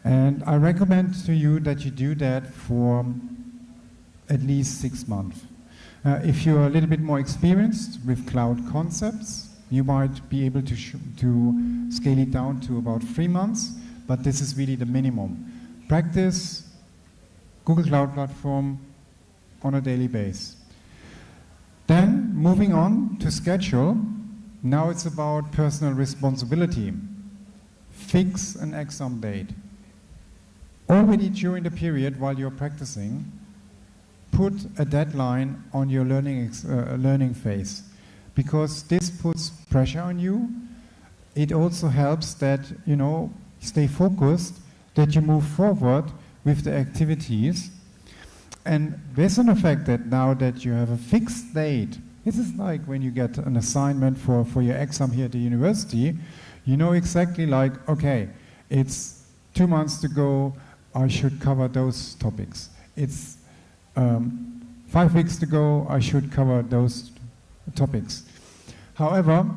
And I recommend to you that you do that for at least 6 months. If you're a little bit more experienced with cloud concepts, you might be able to scale it down to about 3 months, but this is really the minimum. Practice Google Cloud Platform on a daily basis. Then, moving on to schedule, now it's about personal responsibility. Fix an exam date. Already during the period while you're practicing, put a deadline on your learning phase, because this puts pressure on you. It also helps that, you know, stay focused, that you move forward with the activities. And based on the fact that now that you have a fixed date, this is like when you get an assignment for your exam here at the university, you know exactly like, okay, it's 2 months to go, I should cover those topics. It's 5 weeks to go, I should cover those topics. However,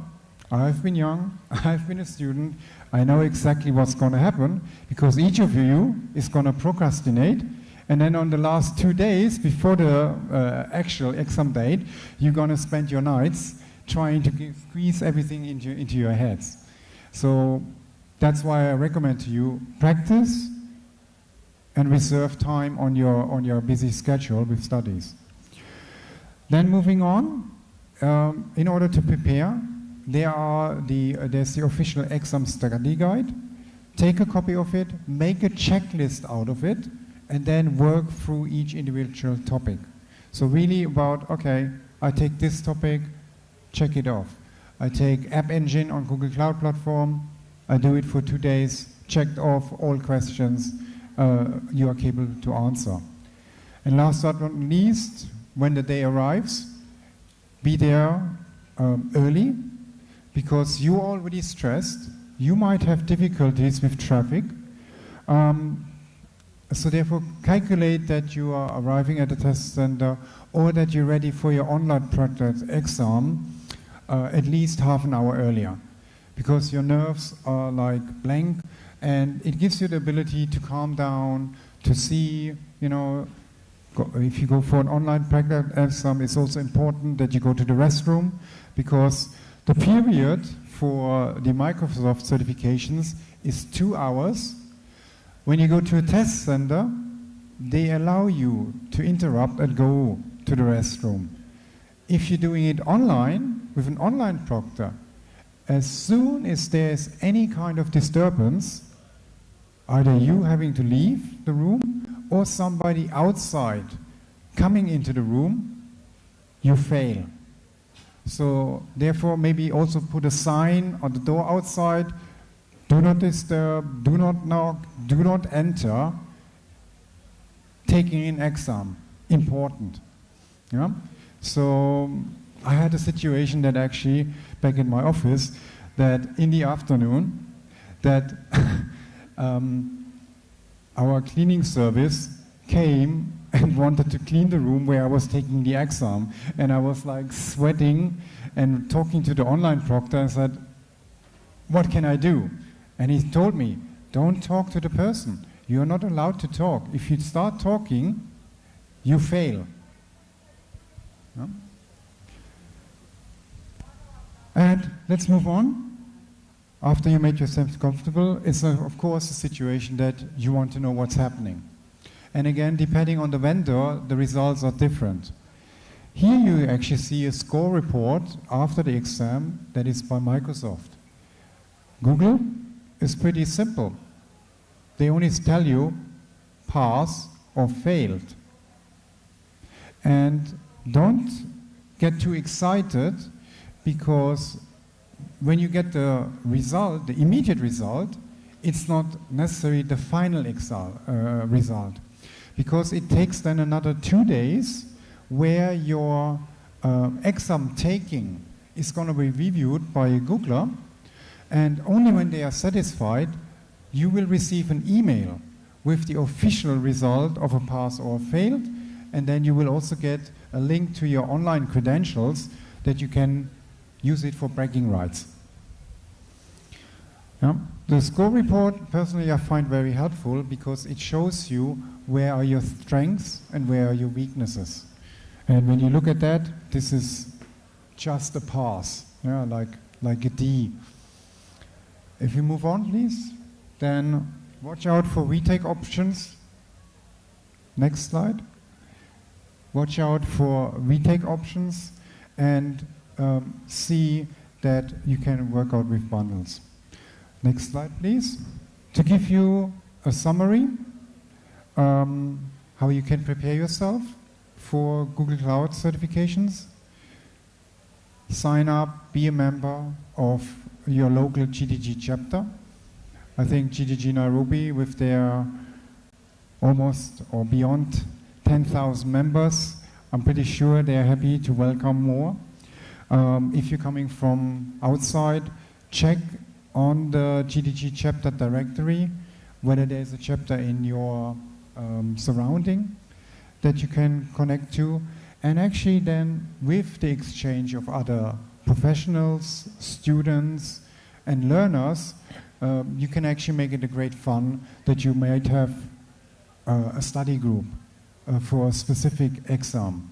I've been young, I've been a student, I know exactly what's going to happen, because each of you is going to procrastinate, and then on the last 2 days before the actual exam date, you're going to spend your nights trying to squeeze everything into your heads. So that's why I recommend to you, practice and reserve time on your busy schedule with studies. Then moving on, in order to prepare, there's the official exam study guide. Take a copy of it, make a checklist out of it, and then work through each individual topic. So really about, okay, I take this topic, check it off. I take App Engine on Google Cloud Platform, I do it for 2 days, checked off all questions you are capable to answer. And last but not least, when the day arrives, be there early, because you're already stressed, you might have difficulties with traffic, so therefore calculate that you are arriving at the test center or that you're ready for your online practice exam at least half an hour earlier, because your nerves are like blank, and it gives you the ability to calm down, to see, you know, if you go for an online practice exam, it's also important that you go to the restroom, because the period for the Microsoft certifications is 2 hours. When you go to a test center, they allow you to interrupt and go to the restroom. If you're doing it online, with an online proctor, as soon as there's any kind of disturbance, either you having to leave the room or somebody outside coming into the room, you fail. So therefore maybe also put a sign on the door outside, do not disturb, do not knock, do not enter, taking in exam, important. Yeah? So I had a situation that actually, back in my office, that in the afternoon, that our cleaning service came and wanted to clean the room where I was taking the exam. And I was like sweating and talking to the online proctor and said, what can I do? And he told me, don't talk to the person. You're not allowed to talk. If you start talking, you fail. Yeah? And let's move on. After you made yourself comfortable, it's of course a situation that you want to know what's happening. And again, depending on the vendor, the results are different. Here you actually see a score report after the exam that is by Microsoft. Google is pretty simple. They only tell you pass or failed. And don't get too excited, because when you get the result, the immediate result, it's not necessarily the final result. Because it takes then another 2 days where your exam taking is going to be reviewed by a Googler, and only when they are satisfied, you will receive an email with the official result of a pass or failed, and then you will also get a link to your online credentials that you can use it for bragging rights. Yeah. The score report, personally, I find very helpful because it shows you where are your strengths and where are your weaknesses. And when you look at that, this is just a pass, yeah, like a D. If you move on, please, then watch out for retake options. Next slide. Watch out for retake options and see that you can work out with bundles. Next slide, please. To give you a summary, how you can prepare yourself for Google Cloud certifications. Sign up, be a member of your local GDG chapter. I think GDG Nairobi, with their almost or beyond 10,000 members, I'm pretty sure they're happy to welcome more. If you're coming from outside, check on the GDG chapter directory whether there's a chapter in your surrounding that you can connect to. And actually then, with the exchange of other professionals, students, and learners, you can actually make it a great fun that you might have a study group for a specific exam.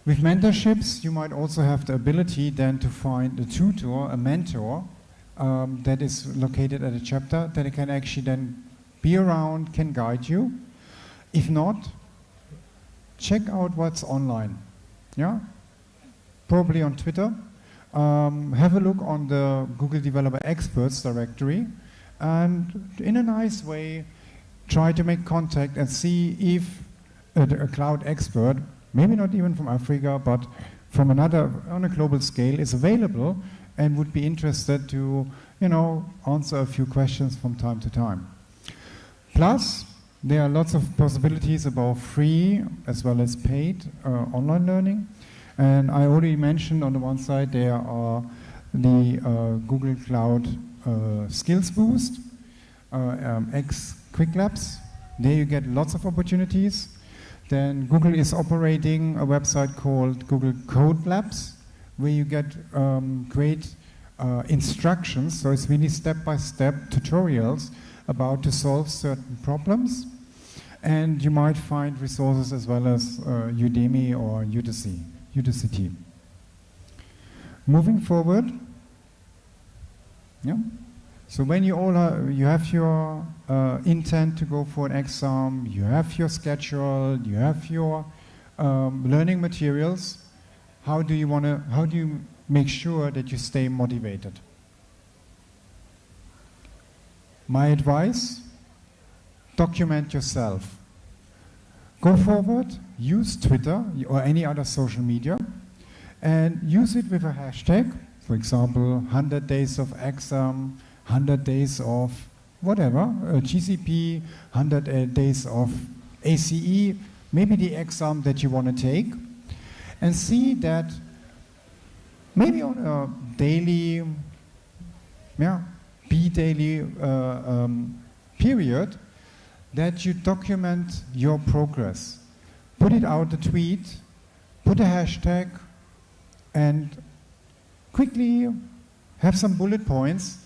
With mentorships, you might also have the ability then to find a tutor, a mentor, that is located at a chapter that can actually then be around, can guide you. If not, check out what's online. Yeah, probably on Twitter. Have a look on the Google Developer Experts directory, and in a nice way, try to make contact and see if a cloud expert, maybe not even from Africa, but from another, on a global scale, is available and would be interested to, answer a few questions from time to time. Plus, there are lots of possibilities about free as well as paid online learning. And I already mentioned on the one side there are the Google Cloud Skills Boost, X Quick Labs. There you get lots of opportunities. Then Google is operating a website called Google Code Labs, where you get great instructions. So it's really step-by-step tutorials about to solve certain problems. And you might find resources as well as Udemy or Udacity. Moving forward, yeah. So when you have your intent to go for an exam, you have your schedule, you have your learning materials. How do you make sure that you stay motivated? My advice: document yourself. Go forward, use Twitter or any other social media, and use it with a hashtag. For example, 100 days of exam, 100 days of whatever, GCP, 100 days of ACE, maybe the exam that you want to take, and see that maybe on a daily, daily period, that you document your progress. Put it out a tweet, put a hashtag, and quickly have some bullet points.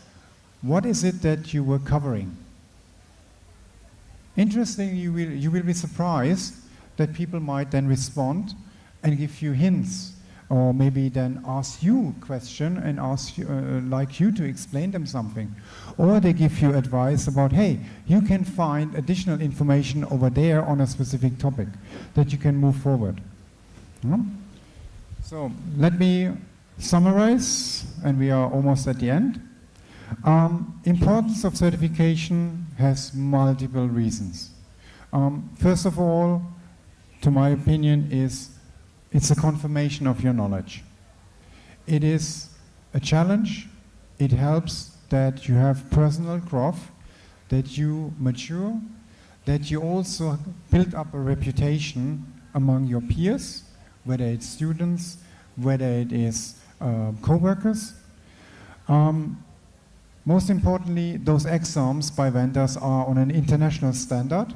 What is it that you were covering? Interestingly, you will be surprised that people might then respond and give you hints, or maybe then ask you a question and ask you, like you to explain them something. Or they give you advice about, hey, you can find additional information over there on a specific topic that you can move forward. So let me summarize, and we are almost at the end. Importance of certification has multiple reasons. First of all, to my opinion, it's a confirmation of your knowledge. It is a challenge. It helps that you have personal growth, that you mature, that you also build up a reputation among your peers, whether it's students, whether it is co-workers. Most importantly, those exams by vendors are on an international standard.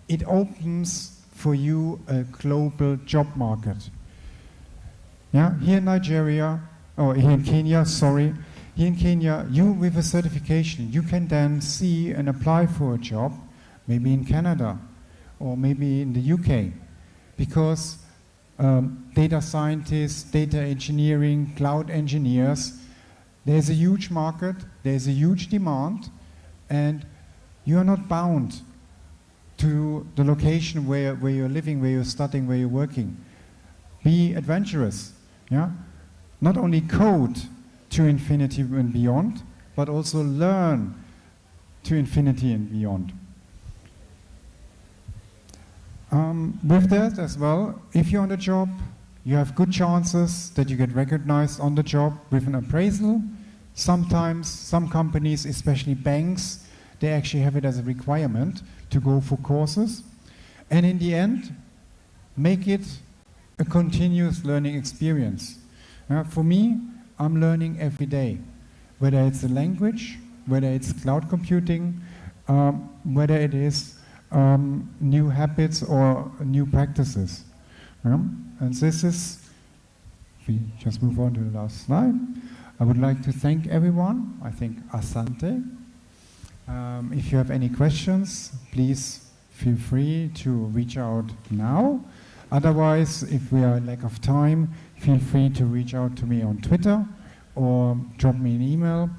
It opens for you a global job market. Yeah, here in Nigeria, or here in Kenya, sorry, here in Kenya, you with a certification, you can then see and apply for a job, maybe in Canada, or maybe in the UK, because data scientists, data engineering, cloud engineers, there's a huge market, there's a huge demand, and you are not bound to the location where you're living, where you're studying, where you're working. Be adventurous, yeah? Not only code to infinity and beyond, but also learn to infinity and beyond. With that as well, if you're on the job, you have good chances that you get recognized on the job with an appraisal. Sometimes, some companies, especially banks, they actually have it as a requirement to go for courses. And in the end, make it a continuous learning experience. For me, I'm learning every day, whether it's a language, whether it's cloud computing, whether it is new habits or new practices. And this is, if we just move on to the last slide, I would like to thank everyone. I think Asante. If you have any questions, please feel free to reach out now. Otherwise, if we are in lack of time, feel free to reach out to me on Twitter or drop me an email,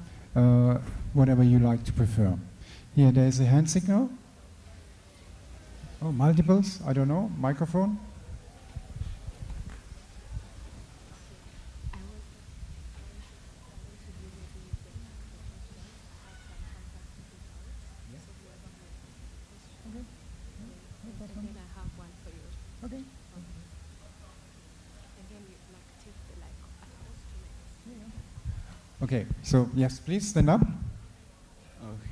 whatever you like to prefer. Here, there's a hand signal. Oh, multiples, I don't know, microphone. Okay, so yes, please stand up.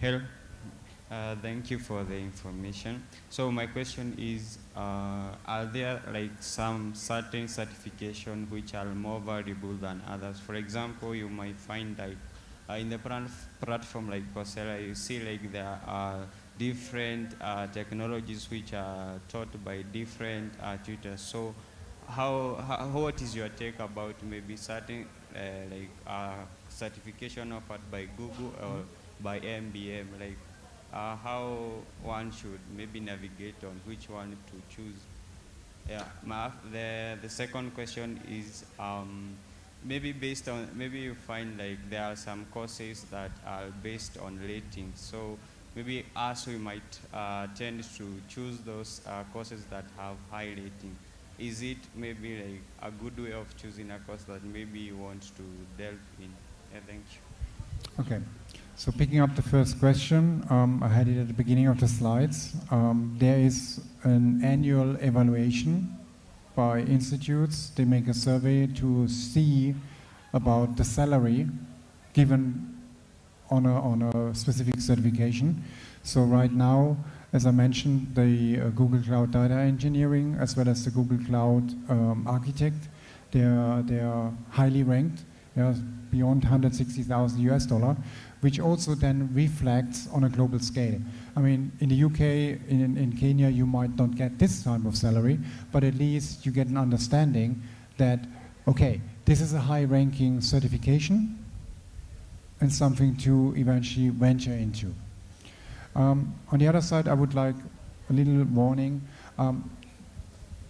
Hello. Thank you for the information. So my question is, are there like some certain certification which are more valuable than others? For example, you might find like in the platform like Coursera, you see like there are different technologies which are taught by different tutors. So what is your take about maybe certain certification offered by Google or by MBM, like how one should maybe navigate on which one to choose? Yeah. The second question is maybe based on, maybe you find like there are some courses that are based on ratings. So maybe us, we might tend to choose those courses that have high rating. Is it maybe like a good way of choosing a course that maybe you want to delve in? Yeah, thank you. Okay, so picking up the first question, I had it at the beginning of the slides. There is an annual evaluation by institutes. They make a survey to see about the salary given on a specific certification. So right now, as I mentioned, the Google Cloud Data Engineering as well as the Google Cloud Architect, they are highly ranked. They are beyond $160,000, which also then reflects on a global scale. I mean, in the UK, in Kenya, you might not get this type of salary, but at least you get an understanding that, okay, this is a high-ranking certification and something to eventually venture into. On the other side, I would like a little warning.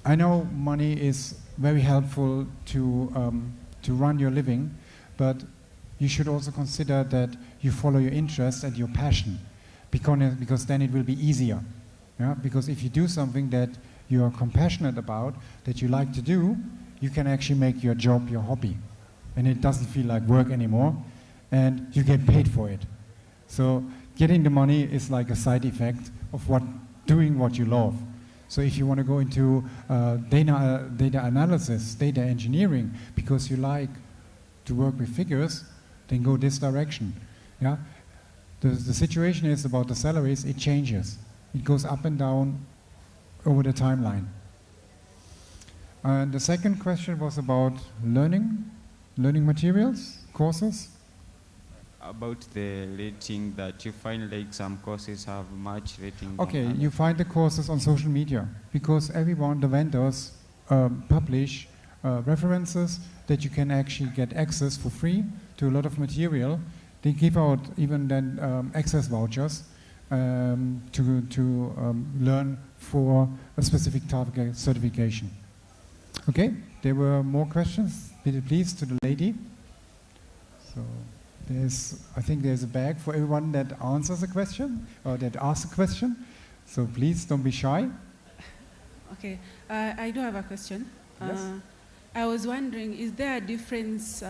I know money is very helpful to run your living, but you should also consider that you follow your interests and your passion, because then it will be easier. Yeah? Because if you do something that you are compassionate about, that you like to do, you can actually make your job your hobby. And it doesn't feel like work anymore, and you get paid for it. So getting the money is like a side effect of doing what you love. So if you want to go into data analysis, data engineering, because you like to work with figures, then go this direction. Yeah? The situation is about the salaries, it changes. It goes up and down over the timeline. And the second question was about learning materials, courses. about the rating, that you find like some courses have much rating. Okay, you find the courses on social media because everyone, the vendors, publish references that you can actually get access for free to a lot of material. They give out even then access vouchers to learn for a specific target certification. Okay, there were more questions. Please, to the lady. So I think there's a bag for everyone that answers a question or that asks a question. So please don't be shy. Okay, I do have a question. Yes. I was wondering, is there a difference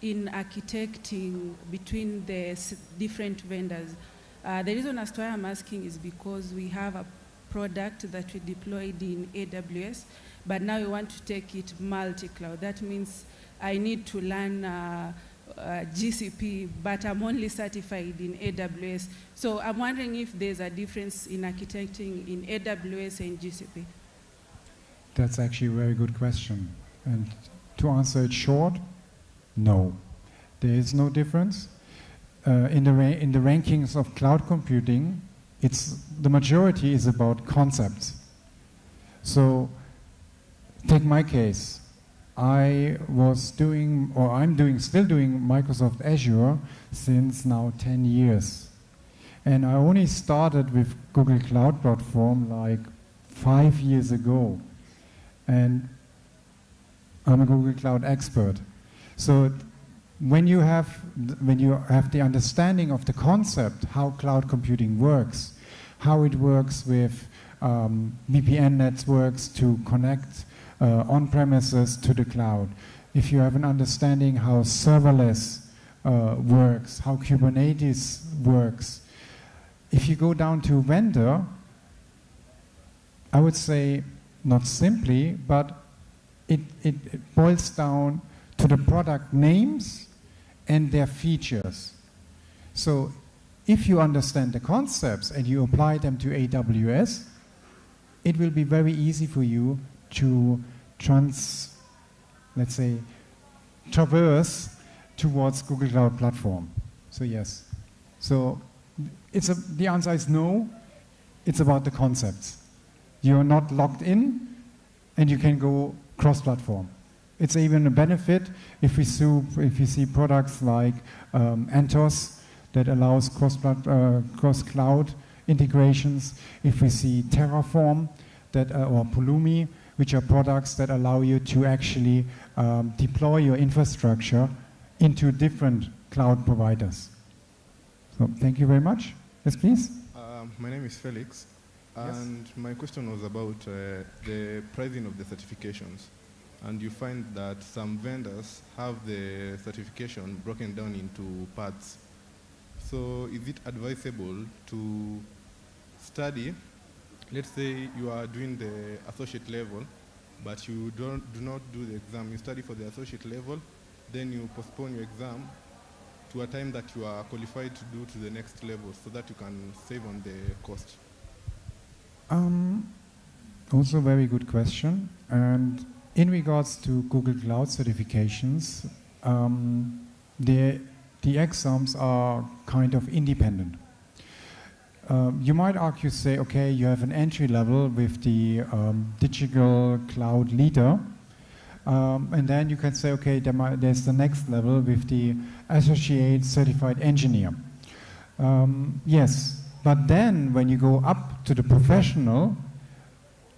in architecting between the different vendors? The reason as to why I'm asking is because we have a product that we deployed in AWS, but now we want to take it multi-cloud. That means I need to learn GCP, but I'm only certified in AWS. So I'm wondering if there's a difference in architecting in AWS and GCP. That's actually a very good question. And to answer it short, no. There is no difference. In the rankings of cloud computing, the majority is about concepts. So take my case. I was doing, or I'm still doing Microsoft Azure since now 10 years. And I only started with Google Cloud Platform like 5 years ago. And I'm a Google Cloud expert. So when you have the understanding of the concept, how cloud computing works, how it works with VPN networks to connect on-premises to the cloud, if you have an understanding how serverless works, how Kubernetes works, if you go down to vendor, I would say not simply, but it boils down to the product names and their features. So if you understand the concepts and you apply them to AWS, it will be very easy for you to traverse towards Google Cloud Platform. So yes. So the answer is no. It's about the concepts. You're not locked in, and you can go cross-platform. It's even a benefit if you see products like Anthos that allows cross-cloud integrations. If we see Terraform or Pulumi, which are products that allow you to actually deploy your infrastructure into different cloud providers. So thank you very much. Yes, please. My name is Felix, and my question was about the pricing of the certifications. And you find that some vendors have the certification broken down into parts. So is it advisable to study? Let's say you are doing the associate level, but you do not do the exam. You study for the associate level, then you postpone your exam to a time that you are qualified to do to the next level so that you can save on the cost. Also a very good question. And in regards to Google Cloud certifications, the exams are kind of independent. You might argue, say, okay, you have an entry level with the digital cloud leader, and then you can say, okay, there's the next level with the associate certified engineer. Yes, but then when you go up to the professional,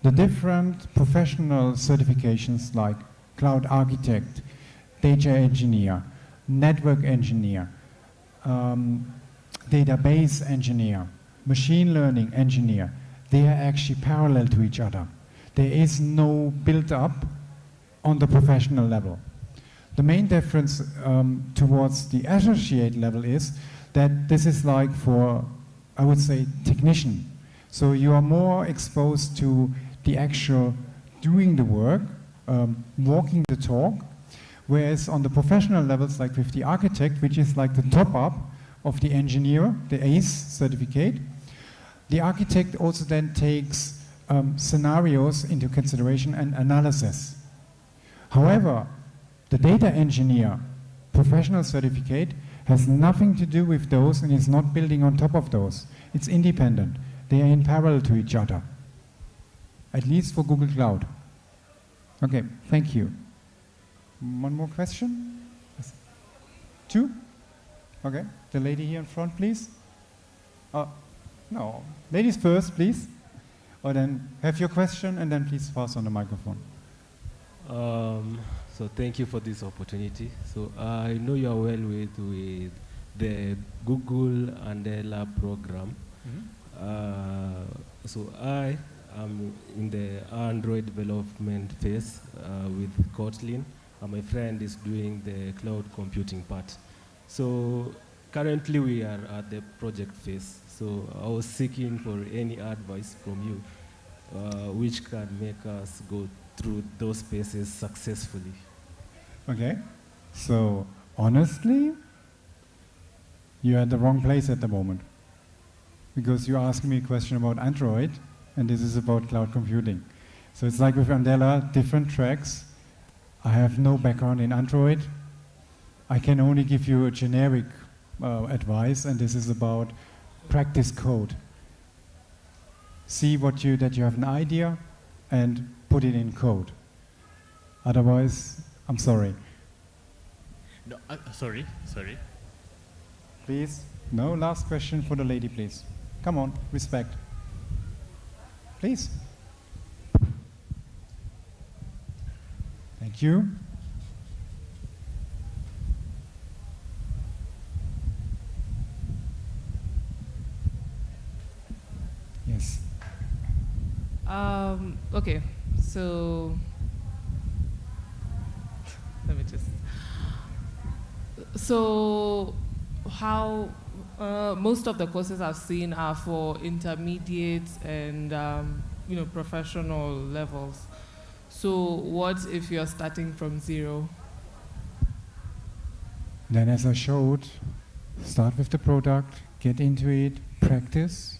the different professional certifications like cloud architect, data engineer, network engineer, database engineer, machine learning engineer, they are actually parallel to each other. There is no build-up on the professional level. The main difference towards the associate level is that this is like for, I would say, technician. So you are more exposed to the actual doing the work, walking the talk, whereas on the professional levels, like with the architect, which is like the top-up of the engineer, the ACE certificate, the architect also then takes scenarios into consideration and analysis. However, the data engineer professional certificate has nothing to do with those and is not building on top of those. It's independent. They are in parallel to each other, at least for Google Cloud. Okay, thank you. One more question? Yes. 2? Okay, the lady here in front, please. No, ladies first, please. Or then have your question and then please pass on the microphone. So thank you for this opportunity. So I know you are well with the Google Andela program. So I am in the Android development phase with Kotlin, and my friend is doing the cloud computing part. So currently we are at the project phase. So I was seeking for any advice from you which can make us go through those phases successfully. Okay, so honestly, you're at the wrong place at the moment, because you asked me a question about Android, and this is about cloud computing. So it's like with Andela, different tracks. I have no background in Android. I can only give you a generic advice, and this is about practice code. See that you have an idea and put it in code. Otherwise, I'm sorry. No, sorry. Please, no, last question for the lady, please. Come on, respect. Please. Thank you. Yes. Okay, so let me just. So, how most of the courses I've seen are for intermediate and professional levels. So, what if you're starting from zero? Then, as I showed, start with the product, get into it, practice.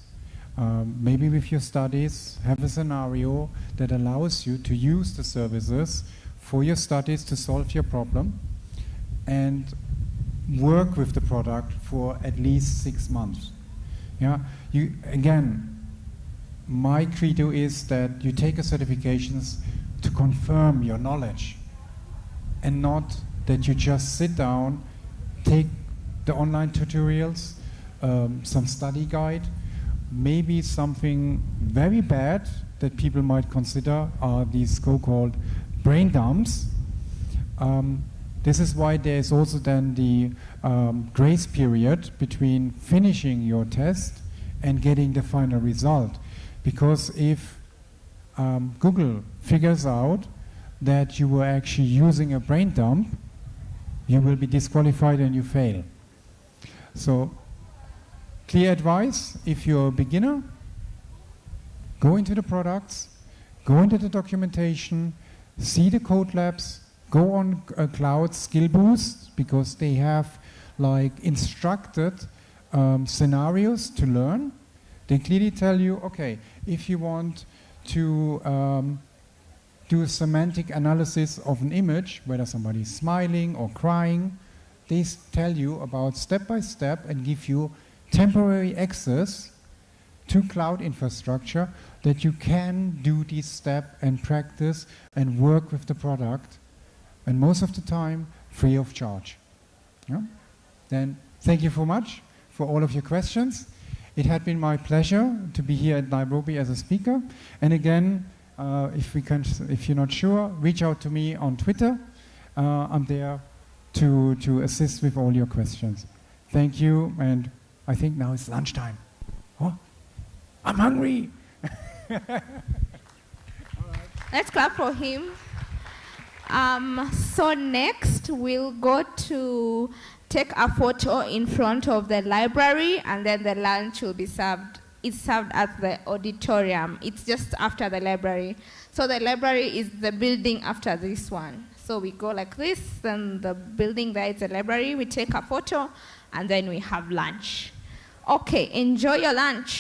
Maybe with your studies, have a scenario that allows you to use the services for your studies to solve your problem, and work with the product for at least 6 months. Yeah, again, my credo is that you take your certifications to confirm your knowledge, and not that you just sit down, take the online tutorials, some study guide. Maybe something very bad that people might consider are these so-called brain dumps. This is why there is also then the grace period between finishing your test and getting the final result. Because if Google figures out that you were actually using a brain dump, you will be disqualified and you fail. So, clear advice, if you're a beginner, go into the products, go into the documentation, see the code labs, go on Cloud Skill Boost, because they have like instructed scenarios to learn. They clearly tell you, okay, if you want to do a semantic analysis of an image, whether somebody is smiling or crying, they tell you about step by step and give you temporary access to cloud infrastructure that you can do this step and practice and work with the product, and most of the time free of charge. Yeah? Then thank you so much for all of your questions. It had been my pleasure to be here at Nairobi as a speaker. And again, if you're not sure, reach out to me on Twitter. I'm there to assist with all your questions. Thank you, and I think now it's lunchtime. Oh, I'm hungry. Let's clap for him. So next we'll go to take a photo in front of the library, and then the lunch will be served. It's served at the auditorium. It's just after the library. So the library is the building after this one. So we go like this, then the building there is the library. We take a photo, and then we have lunch. Okay, enjoy your lunch.